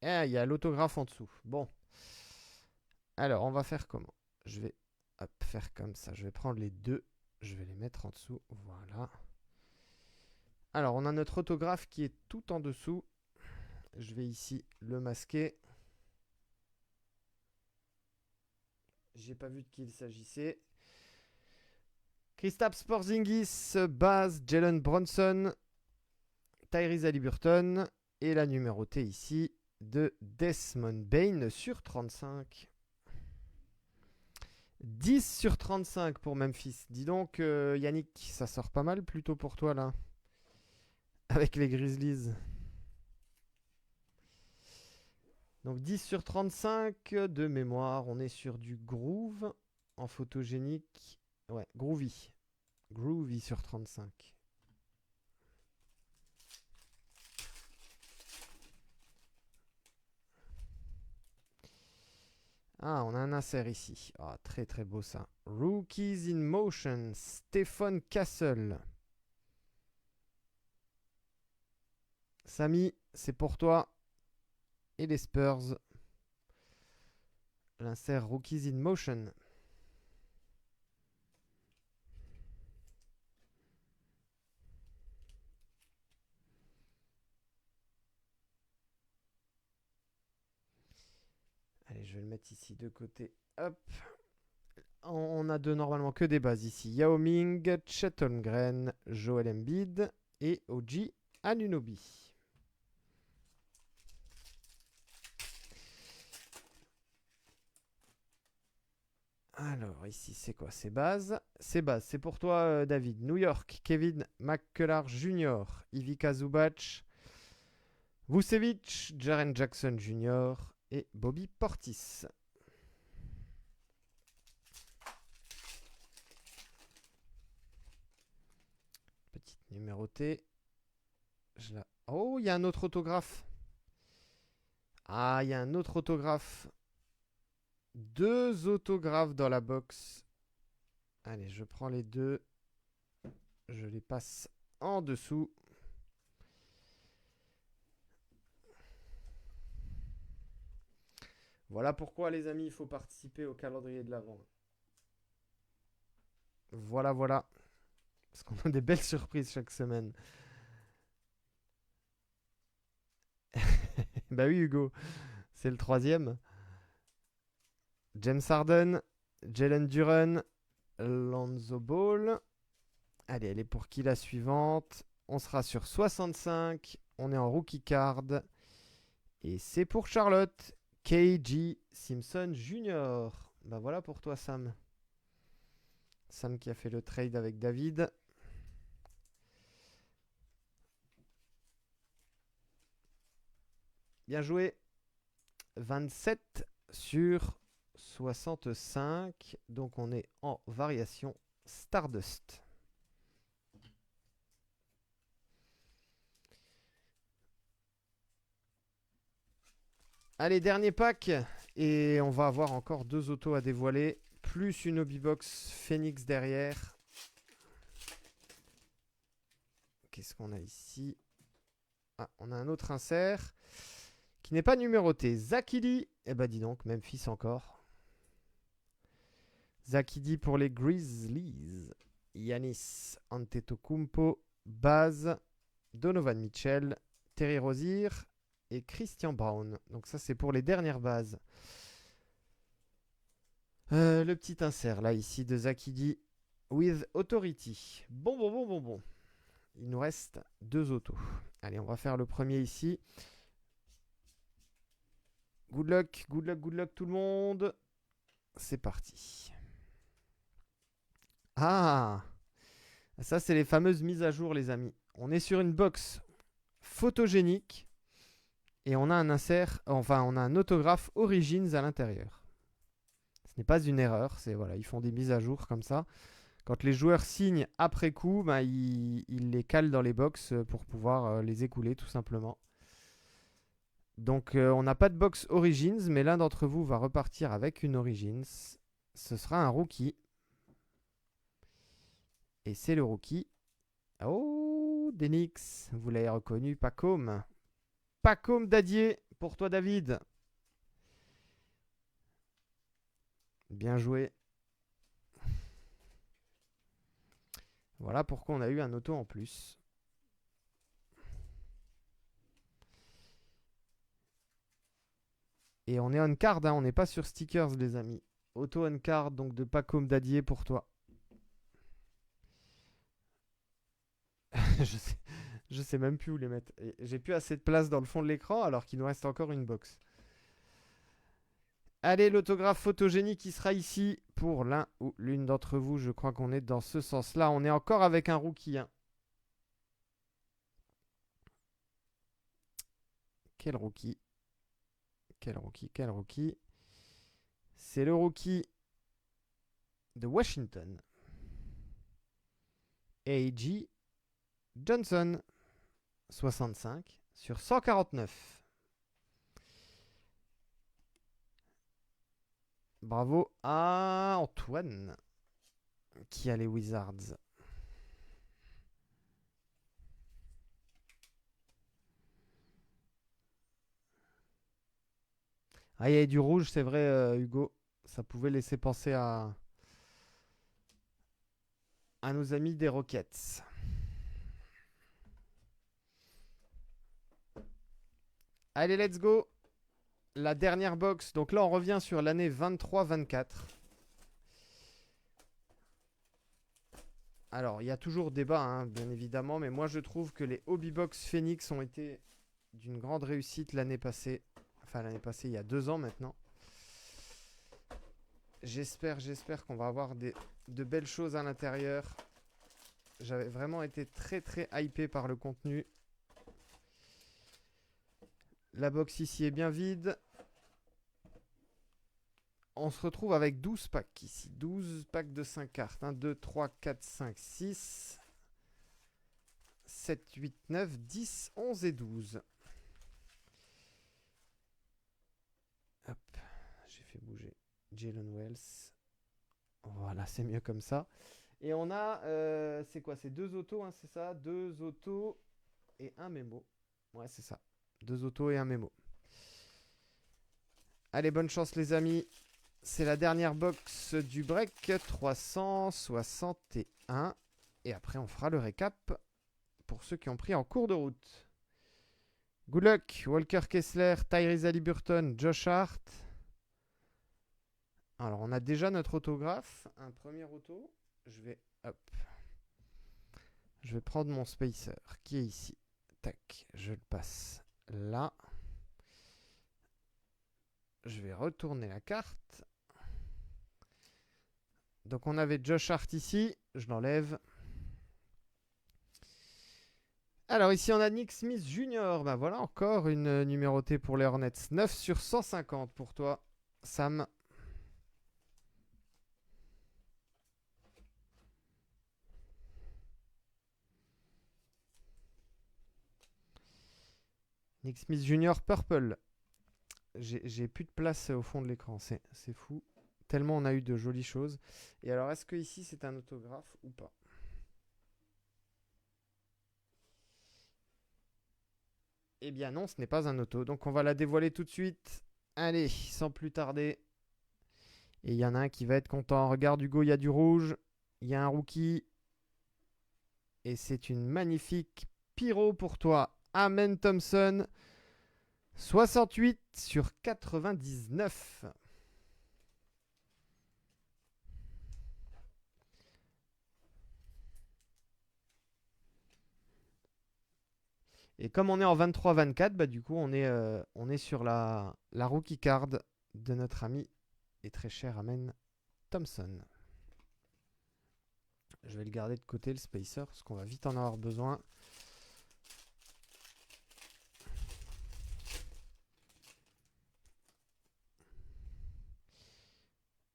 Et il y a l'autographe en dessous. Bon. Alors, on va faire comment? Je vais faire comme ça. Je vais prendre les deux. Je vais les mettre en dessous. Voilà. Alors, on a notre autographe qui est tout en dessous. Je vais ici le masquer. J'ai pas vu de qui il s'agissait. Kristaps Porzingis, base, Jalen Brunson, Tyrese Haliburton et la numérotée ici de Desmond Bane sur 35. 10 sur 35 pour Memphis. Dis donc, Yannick, ça sort pas mal plutôt pour toi là. Avec les Grizzlies. Donc 10 sur 35 de mémoire. On est sur du groove en photogénique. Ouais, groovy. Groovy sur 35. Ah, on a un insert ici. Ah, très très beau ça. Rookies in Motion, Stephen Castle. Samy, c'est pour toi. Et les Spurs. L'insert Rookies in Motion. Allez, je vais le mettre ici de côté. Hop. On a normalement que des bases ici. Yao Ming, Chet Holmgren, Joel Embiid et OG Anunoby. Alors, ici, c'est quoi? C'est bases. C'est bases. C'est pour toi, David. New York, Kevin McCullar Jr., Ivica Zubac, Vucevic, Jaren Jackson Jr. et Bobby Portis. Petite numérotée. Oh, il y a un autre autographe. Ah, il y a un autre autographe. 2 autographes dans la box. Allez, je prends les 2. Je les passe en dessous. Voilà pourquoi, les amis, il faut participer au calendrier de l'Avent. Voilà, voilà. Parce qu'on a des belles surprises chaque semaine. Bah oui, Hugo. C'est le 3e. James Harden, Jalen Duren, Lonzo Ball. Allez, elle est pour qui la suivante? On sera sur 65. On est en rookie card. Et c'est pour Charlotte. KG Simpson Jr. Ben voilà pour toi, Sam. Sam qui a fait le trade avec David. Bien joué. 27 sur 65. Donc on est en variation Stardust. Allez, dernier pack. Et on va avoir encore 2 autos à dévoiler. Plus une Hobbybox Phoenix derrière. Qu'est-ce qu'on a ici? Ah, on a un autre insert qui n'est pas numéroté. Zakili. Eh ben dis donc, Memphis encore. Zakili pour les Grizzlies. Yanis Antetokounmpo. Baz. Donovan Mitchell. Terry Rozier. Et Christian Brown. Donc ça, c'est pour les dernières bases. Le petit insert, là, ici, de Zakili. With Authority. Bon. Il nous reste 2 autos. Allez, on va faire le premier ici. Good luck tout le monde. C'est parti. Ah, ça c'est les fameuses mises à jour, les amis. On est sur une box photogénique et on a un insert, enfin on a un autographe Origins à l'intérieur. Ce n'est pas une erreur, c'est voilà, ils font des mises à jour comme ça. Quand les joueurs signent après coup, bah, ils les calent dans les box pour pouvoir les écouler tout simplement. Donc on n'a pas de box Origins, mais l'un d'entre vous va repartir avec une Origins. Ce sera un rookie. Et c'est le rookie. Oh, Denix, vous l'avez reconnu, Pacôme. Pacôme Dadier, pour toi David. Bien joué. Voilà pourquoi on a eu un auto en plus. Et on est on card, hein, on n'est pas sur stickers les amis. Auto on card donc de Paco Dadier pour toi. je, sais, je sais même plus où les mettre. J'ai plus assez de place dans le fond de l'écran alors qu'il nous reste encore une box. Allez, l'autographe photogénique qui sera ici pour l'un ou l'une d'entre vous. Je crois qu'on est dans ce sens-là. On est encore avec un rookie. Hein. Quel rookie? Quel rookie? Quel rookie? C'est le rookie de Washington. A.J. Johnson. 65 sur 149. Bravo à Antoine qui a les Wizards. Ah, il y a du rouge, c'est vrai, Hugo. Ça pouvait laisser penser à nos amis des Rockets. Allez, let's go. La dernière box. Donc là, on revient sur l'année 23-24. Alors, il y a toujours débat, hein, bien évidemment, mais moi, je trouve que les Hobby Box Phoenix ont été d'une grande réussite l'année passée. Enfin, l'année passée, il y a 2 ans maintenant. J'espère qu'on va avoir de belles choses à l'intérieur. J'avais vraiment été très, très hypé par le contenu. La box ici est bien vide. On se retrouve avec 12 packs ici. 12 packs de 5 cartes. 1, 2, 3, 4, 5, 6, 7, 8, 9, 10, 11 et 12. Hop, j'ai fait bouger Jalen Wells. Voilà, c'est mieux comme ça. Et on a, c'est quoi? C'est 2 autos, hein, c'est ça? 2 autos et un mémo. Ouais, c'est ça. 2 autos et un mémo. Allez, bonne chance les amis. C'est la dernière box du break 361. Et après, on fera le récap pour ceux qui ont pris en cours de route. Good luck, Walker Kessler, Tyrese Haliburton, Josh Hart. Alors, on a déjà notre autographe. Un premier auto. Je vais prendre mon spacer qui est ici. Tac, je le passe là. Je vais retourner la carte. Donc on avait Josh Hart ici. Je l'enlève. Alors ici on a Nick Smith Jr. Ben voilà encore une numérotée pour les Hornets. 9 sur 150 pour toi, Sam. Nick Smith Jr. Purple. J'ai plus de place au fond de l'écran. C'est fou. Tellement on a eu de jolies choses. Et alors est-ce que ici c'est un autographe ou pas? Eh bien non, ce n'est pas un auto. Donc on va la dévoiler tout de suite. Allez, sans plus tarder. Et il y en a un qui va être content. Regarde Hugo, il y a du rouge. Il y a un rookie. Et c'est une magnifique pyro pour toi. Amen Thompson. 68 sur 99. Et comme on est en 23-24, bah du coup on est sur la rookie card de notre ami et très cher Amen Thompson. Je vais le garder de côté le spacer parce qu'on va vite en avoir besoin.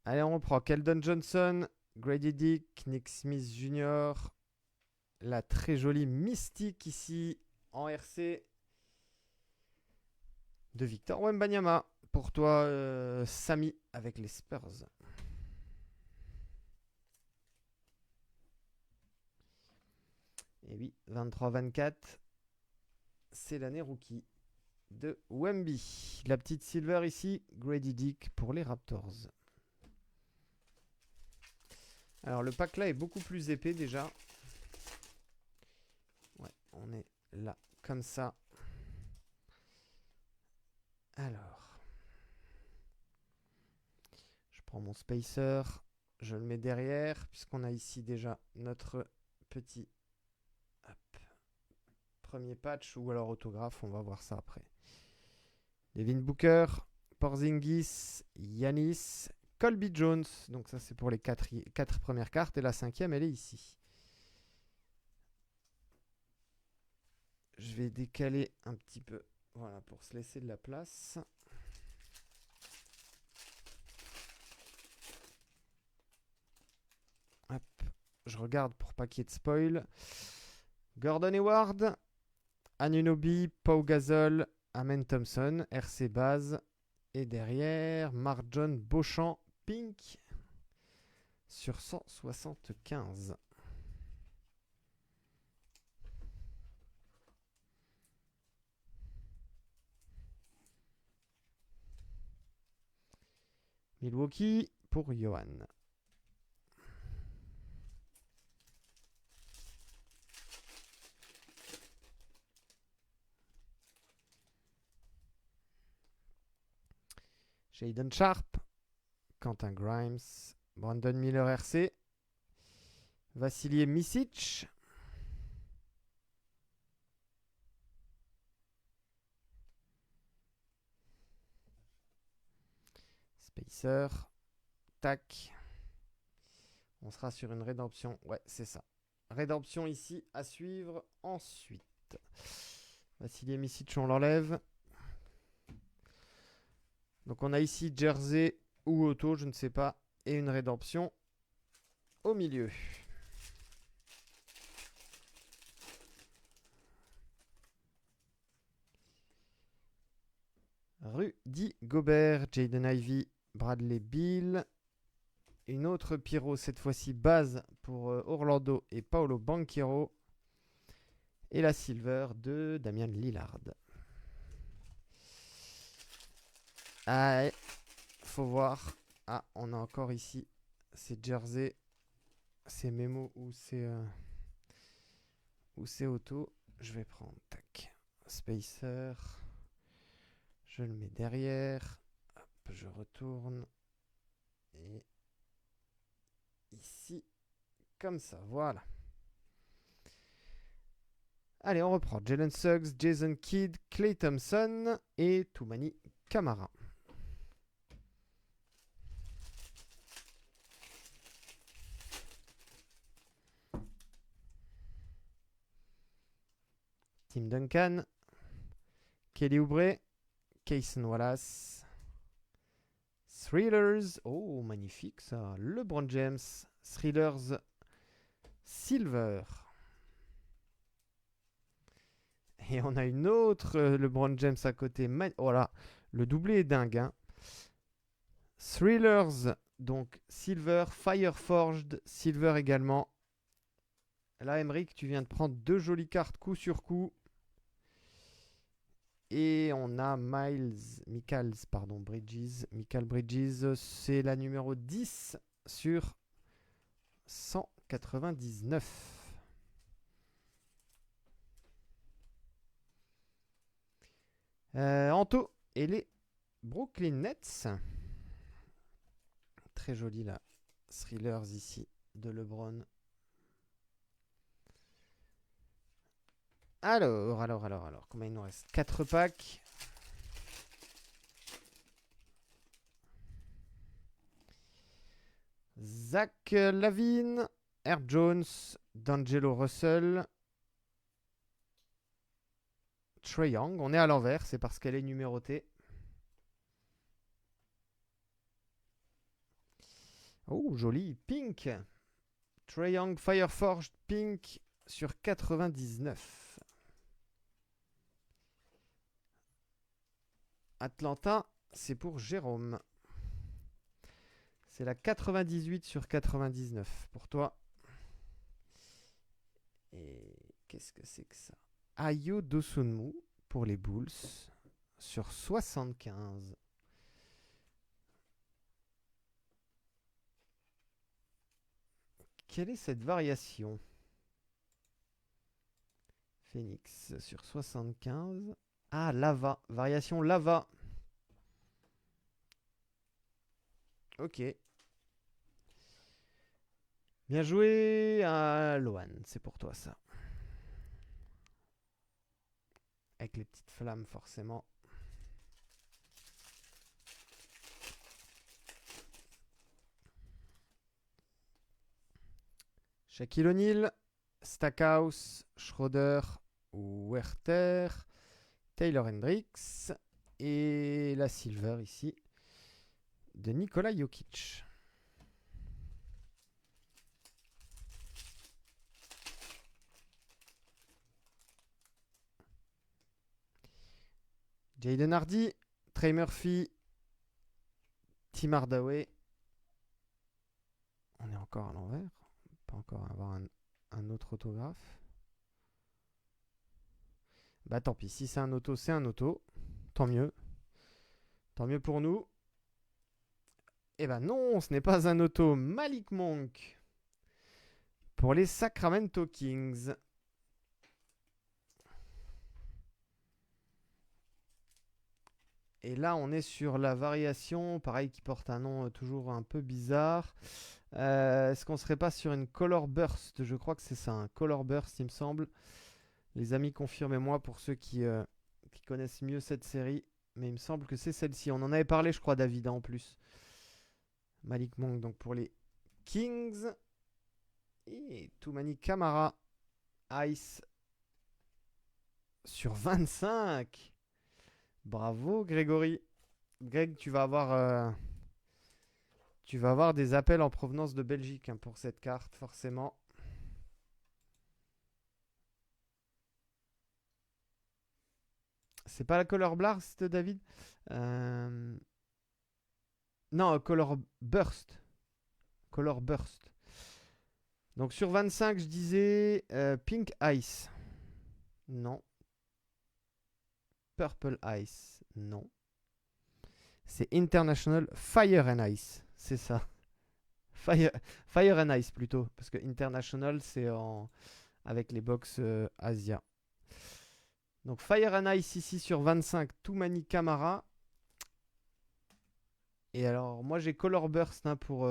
Allez, on reprend Keldon Johnson, Grady Dick, Nick Smith Jr. La très jolie mystique ici en RC de Victor Wembanyama. Pour toi, Samy, avec les Spurs. Et oui, 23-24, c'est l'année rookie de Wemby. La petite silver ici, Grady Dick pour les Raptors. Alors le pack là est beaucoup plus épais déjà. Ouais, on est là, comme ça. Alors, je prends mon spacer, je le mets derrière, puisqu'on a ici déjà notre petit hop, premier patch, ou alors autographe, on va voir ça après. Devin Booker, Porzingis, Giannis, Colby Jones. Donc ça c'est pour les 4 premières cartes, et la 5e elle est ici. Je vais décaler un petit peu, voilà, pour se laisser de la place. Hop, je regarde pour pas qu'il y ait de spoil. Gordon Hayward, Anunoby, Pau Gasol, Amen Thompson, RC Base. Et derrière, Marjon Beauchamp, Pink, sur 175. Milwaukee pour Johan. Shaedon Sharpe, Quentin Grimes, Brandon Miller RC, Vasilije Micic, Spacer, tac. On sera sur une rédemption, ouais c'est ça. Rédemption ici à suivre ensuite. Vasilije Micic, on l'enlève. Donc on a ici jersey ou auto, je ne sais pas, et une rédemption au milieu. Rudy Gobert, Jaden Ivey, Bradley Beal. Une autre pyro, cette fois-ci base pour Orlando et Paolo Banchero. Et la silver de Damian Lillard. Ah, faut voir. Ah, on a encore ici ces jerseys, ces mémos ou c'est auto. Je vais prendre, tac, Spacer. Je le mets derrière. Hop, je retourne. Et ici, comme ça, voilà. Allez, on reprend. Jalen Suggs, Jason Kidd, Klay Thompson et Toumani Camara. Tim Duncan, Kelly Oubre, Cason Wallace, Thrillers, oh magnifique ça, LeBron James, Thrillers Silver. Et on a une autre LeBron James à côté. Voilà, le doublé est dingue. Hein. Thrillers, donc Silver, Fireforged, Silver également. Là, Emric, tu viens de prendre 2 jolies cartes coup sur coup. Et on a Michael Bridges, c'est la numéro 10 sur 199. Anto et les Brooklyn Nets. Très joli là. Thrillers ici de LeBron. Alors. Combien il nous reste? 4 packs. Zach Lavine, Herb Jones, D'Angelo Russell, Trae Young. On est à l'envers, c'est parce qu'elle est numérotée. Oh, joli. Pink. Trae Young, Fireforged Pink sur 99. Atlanta, c'est pour Jérôme. C'est la 98 sur 99 pour toi. Et qu'est-ce que c'est que ça? Ayo Dosunmu pour les Bulls sur 75. Quelle est cette variation? Phoenix sur 75. Ah, Lava. Variation Lava. Ok. Bien joué à Loan. C'est pour toi ça. Avec les petites flammes forcément. Shaquille O'Neal, Stackhouse, Schroeder, Werther, Taylor Hendricks et la silver ici de Nikola Jokic. Jaden Hardy, Trey Murphy, Tim Hardaway. On est encore à l'envers. Pas encore avoir un autre autographe. Bah tant pis, si c'est un auto, c'est un auto. Tant mieux. Tant mieux pour nous. Eh ben non, ce n'est pas un auto. Malik Monk pour les Sacramento Kings. Et là, on est sur la variation, pareil, qui porte un nom toujours un peu bizarre. Est-ce qu'on serait pas sur une Color Burst? Je crois que c'est ça, un Color Burst, il me semble. Les amis, confirmez-moi pour ceux qui connaissent mieux cette série. Mais il me semble que c'est celle-ci. On en avait parlé, je crois, David, en plus. Malik Monk, donc pour les Kings. Et Toumani Camara. Ice sur 25. Bravo, Grégory. Greg, tu vas avoir des appels en provenance de Belgique hein, pour cette carte, forcément. C'est pas la Color Blast, David Non, Color Burst. Color Burst. Donc sur 25, je disais Pink Ice. Non. Purple Ice. Non. C'est International Fire and Ice. C'est ça. Fire and Ice plutôt. Parce que International, c'est avec les box Asia. Donc Fire and Ice ici sur 25, Toumani Camara. Et alors, moi j'ai Color Burst hein, pour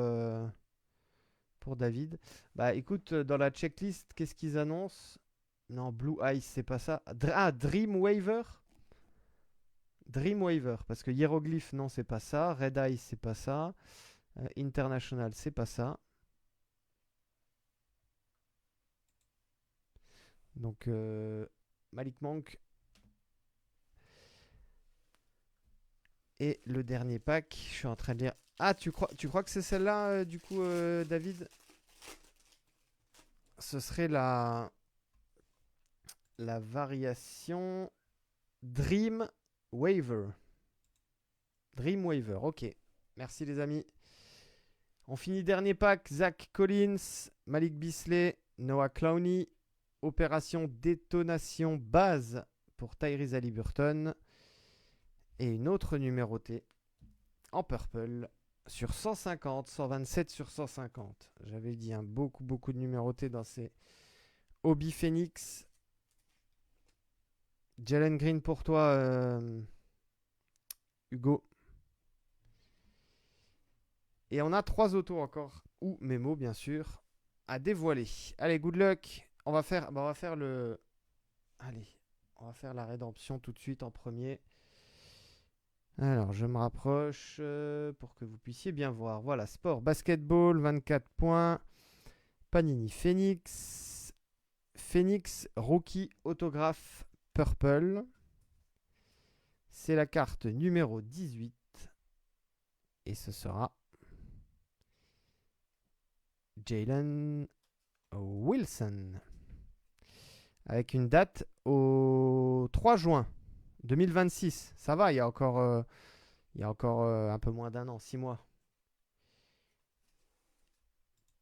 David. Bah écoute, dans la checklist, qu'est-ce qu'ils annoncent? Non, Blue Ice, c'est pas ça. Dream Waver. Dream Waver, parce que Hieroglyph, non, c'est pas ça. Red Ice, c'est pas ça. International, c'est pas ça. Donc, Malik Monk. Et le dernier pack, je suis en train de lire. Ah, tu crois que c'est celle-là, du coup, David? Ce serait la variation Dream Waver. Dream Waver, ok. Merci les amis. On finit dernier pack. Zach Collins, Malik Beasley, Noah Clowney. Opération détonation base pour Tyrese Haliburton. Et une autre numérotée en purple sur 150, 127 sur 150. J'avais dit hein, beaucoup de numérotés dans ces Hobby Phoenix. Jalen Green pour toi, Hugo. Et on a 3 autos encore, ou mémo bien sûr, à dévoiler. Allez, good luck. On va faire le... Allez, on va faire la rédemption tout de suite en premier. Alors, je me rapproche pour que vous puissiez bien voir. Voilà, sport, basketball, 24 points. Panini Phoenix. Phoenix, rookie, autographe, purple. C'est la carte numéro 18. Et ce sera Jalen Wilson. Avec une date au 3 juin 2026. Ça va, il y a encore un peu moins d'un an, 6 mois.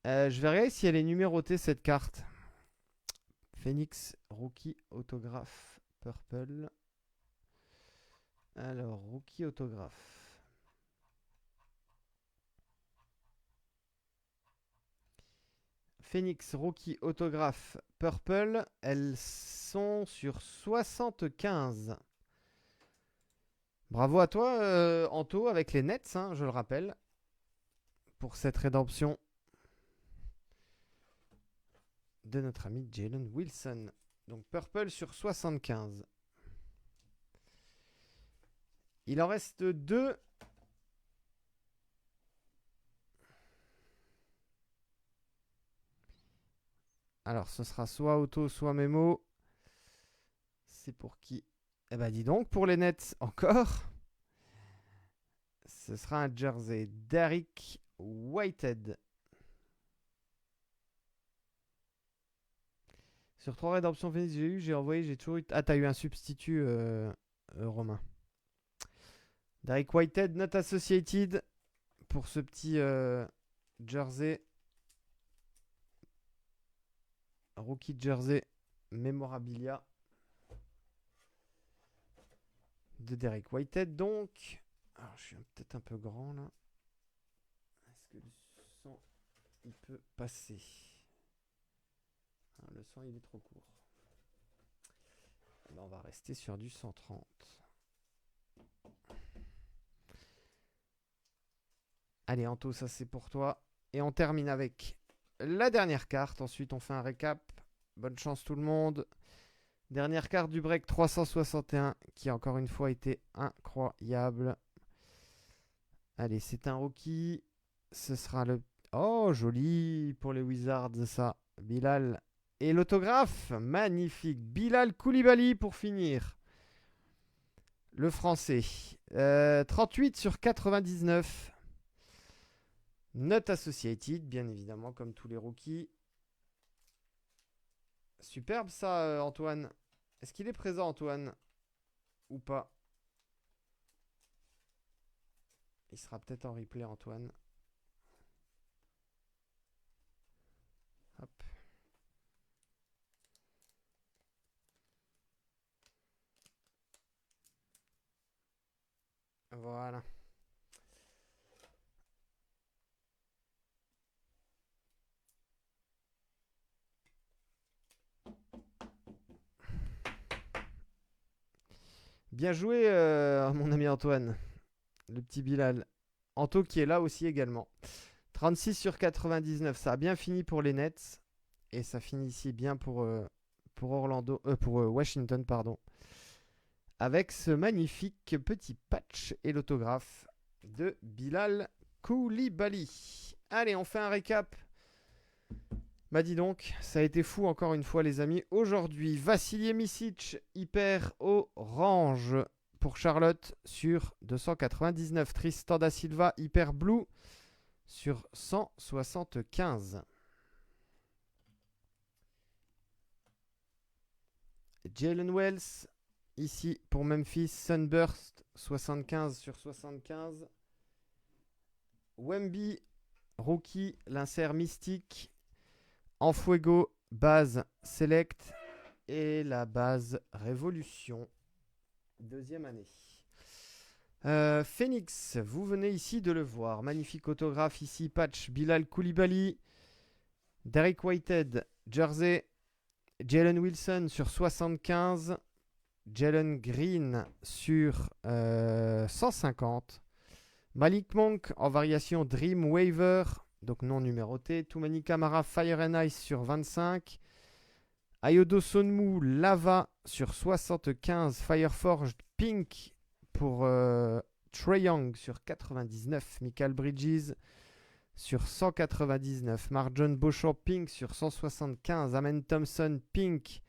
Je verrai si elle est numérotée cette carte. Phoenix, rookie, autographe, purple. Alors, rookie, autographe. Phoenix, rookie, autographe, purple. Elles sont sur 75. Bravo à toi, Anto, avec les Nets, hein, je le rappelle. pour cette rédemption de notre ami Jalen Wilson. Donc Purple sur 75. Il en reste 2. Alors ce sera soit Auto, soit Memo. C'est pour qui? Eh ben dis donc, pour les Nets encore. Ce sera un jersey Derrick Whitehead. Sur 3 rédemptions Phoenix, j'ai envoyé, j'ai toujours eu. Ah, t'as eu un substitut, Romain. Derrick Whitehead, not associated pour ce petit jersey. Rookie jersey Memorabilia de Derrick Whitehead. Donc, alors je suis peut-être un peu grand là. Est-ce que le sang il peut passer? Le sang il est trop court. Alors, on va rester sur du 130. Allez Anto, ça c'est pour toi. Et on termine avec la dernière carte. Ensuite on fait un récap. Bonne chance tout le monde. Dernière carte du break 361 qui a encore une fois été incroyable. Allez, c'est un rookie. Ce sera le... Oh, joli pour les Wizards ça. Bilal. Et l'autographe, magnifique. Bilal Koulibaly pour finir. Le français. 38 sur 99. Not associated, bien évidemment, comme tous les rookies. Superbe ça, Antoine. Est-ce qu'il est présent, Antoine? Ou pas? Il sera peut-être en replay, Antoine. Hop. Voilà. Bien joué, mon ami Antoine. Le petit Bilal. Anto qui est là aussi également. 36 sur 99. Ça a bien fini pour les Nets. Et ça finit ici bien pour Washington, pardon. Avec ce magnifique petit patch et l'autographe de Bilal Koulibaly. Allez, on fait un récap. Bah dis donc, ça a été fou encore une fois les amis. Aujourd'hui, Vasilije Micic, hyper orange pour Charlotte sur 299. Tristan da Silva, hyper blue sur 175. Jalen Wells, ici pour Memphis, Sunburst, 75 sur 75. Wemby, rookie, l'insert mystique. Enfuego, base select. Et la base révolution. Deuxième année. Phoenix, vous venez ici de le voir. Magnifique autographe ici. Patch Bilal Koulibaly. Derrick Whitehead, jersey. Jalen Wilson sur 75. Jalen Green sur 150. Malik Monk en variation Dream Waver, donc non numéroté. Toumani Camara Fire and Ice sur 25. Ayodo Sonmu Lava sur 75. Fireforged Pink pour Trae Young sur 99. Michael Bridges sur 199. Marjon Beauchamp Pink sur 175. Amen Thompson Pink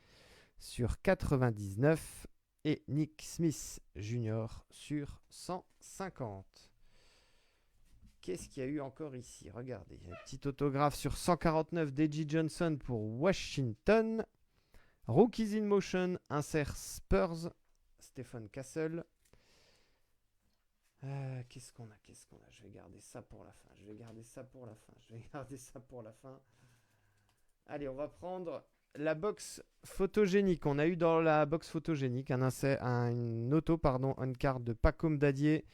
sur 99. Et Nick Smith Jr. sur 150. Qu'est-ce qu'il y a eu encore ici? Regardez, un petit autographe sur 149 d'Eji Johnson pour Washington. Rookies in Motion, insert Spurs, Stephen Castle. Qu'est-ce qu'on a? Je vais garder ça pour la fin. Allez, on va prendre la box photogénique. On a eu dans la box photogénique une auto, on card de Pacom Dadier.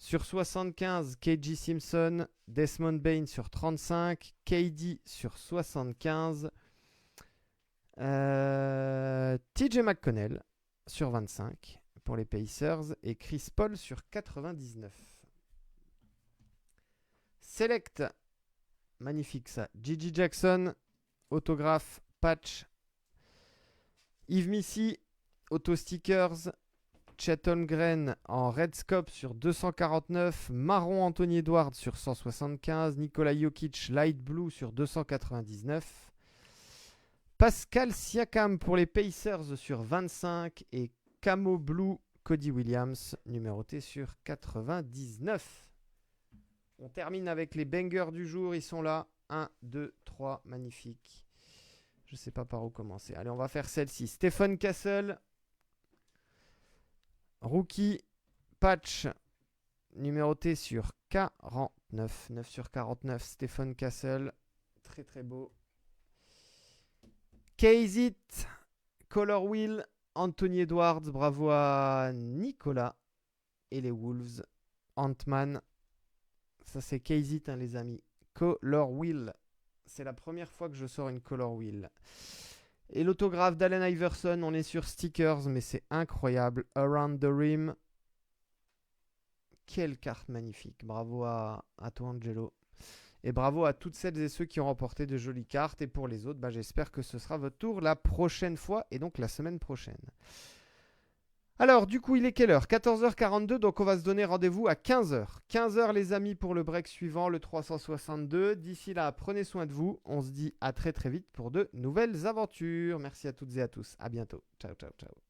Sur 75, KG Simpson, Desmond Bain sur 35, KD sur 75, TJ McConnell sur 25 pour les Pacers et Chris Paul sur 99. Select. Magnifique ça. Gigi Jackson. Autographe. Patch. Yves Missy. Auto Stickers. Chet Holmgren en Red Scope sur 249. Marron Anthony Edwards sur 175. Nikola Jokic Light Blue sur 299. Pascal Siakam pour les Pacers sur 25. Et Camo Blue Cody Williams numéroté sur 99. On termine avec les bangers du jour. Ils sont là. 1, 2, 3. Magnifique. Je ne sais pas par où commencer. Allez, on va faire celle-ci. Stephen Castle. Rookie. Patch. Numéroté sur 49. 9 sur 49. Stephen Castle. Très très beau. Kazit. Color Wheel. Anthony Edwards. Bravo à Nicolas. Et les Wolves. Ant-Man. Ça, c'est Kazit, hein, les amis. Color Wheel. C'est la première fois que je sors une Color Wheel. Et l'autographe d'Allen Iverson, on est sur stickers, mais c'est incroyable. Around the Rim. Quelle carte magnifique. Bravo à toi, Angelo. Et bravo à toutes celles et ceux qui ont remporté de jolies cartes. Et pour les autres, j'espère que ce sera votre tour la prochaine fois, et donc la semaine prochaine. Alors, du coup, il est quelle heure? 14h42, donc on va se donner rendez-vous à 15h. 15h, les amis, pour le break suivant, le 362. D'ici là, prenez soin de vous. On se dit à très très vite pour de nouvelles aventures. Merci à toutes et à tous. À bientôt. Ciao, ciao, ciao.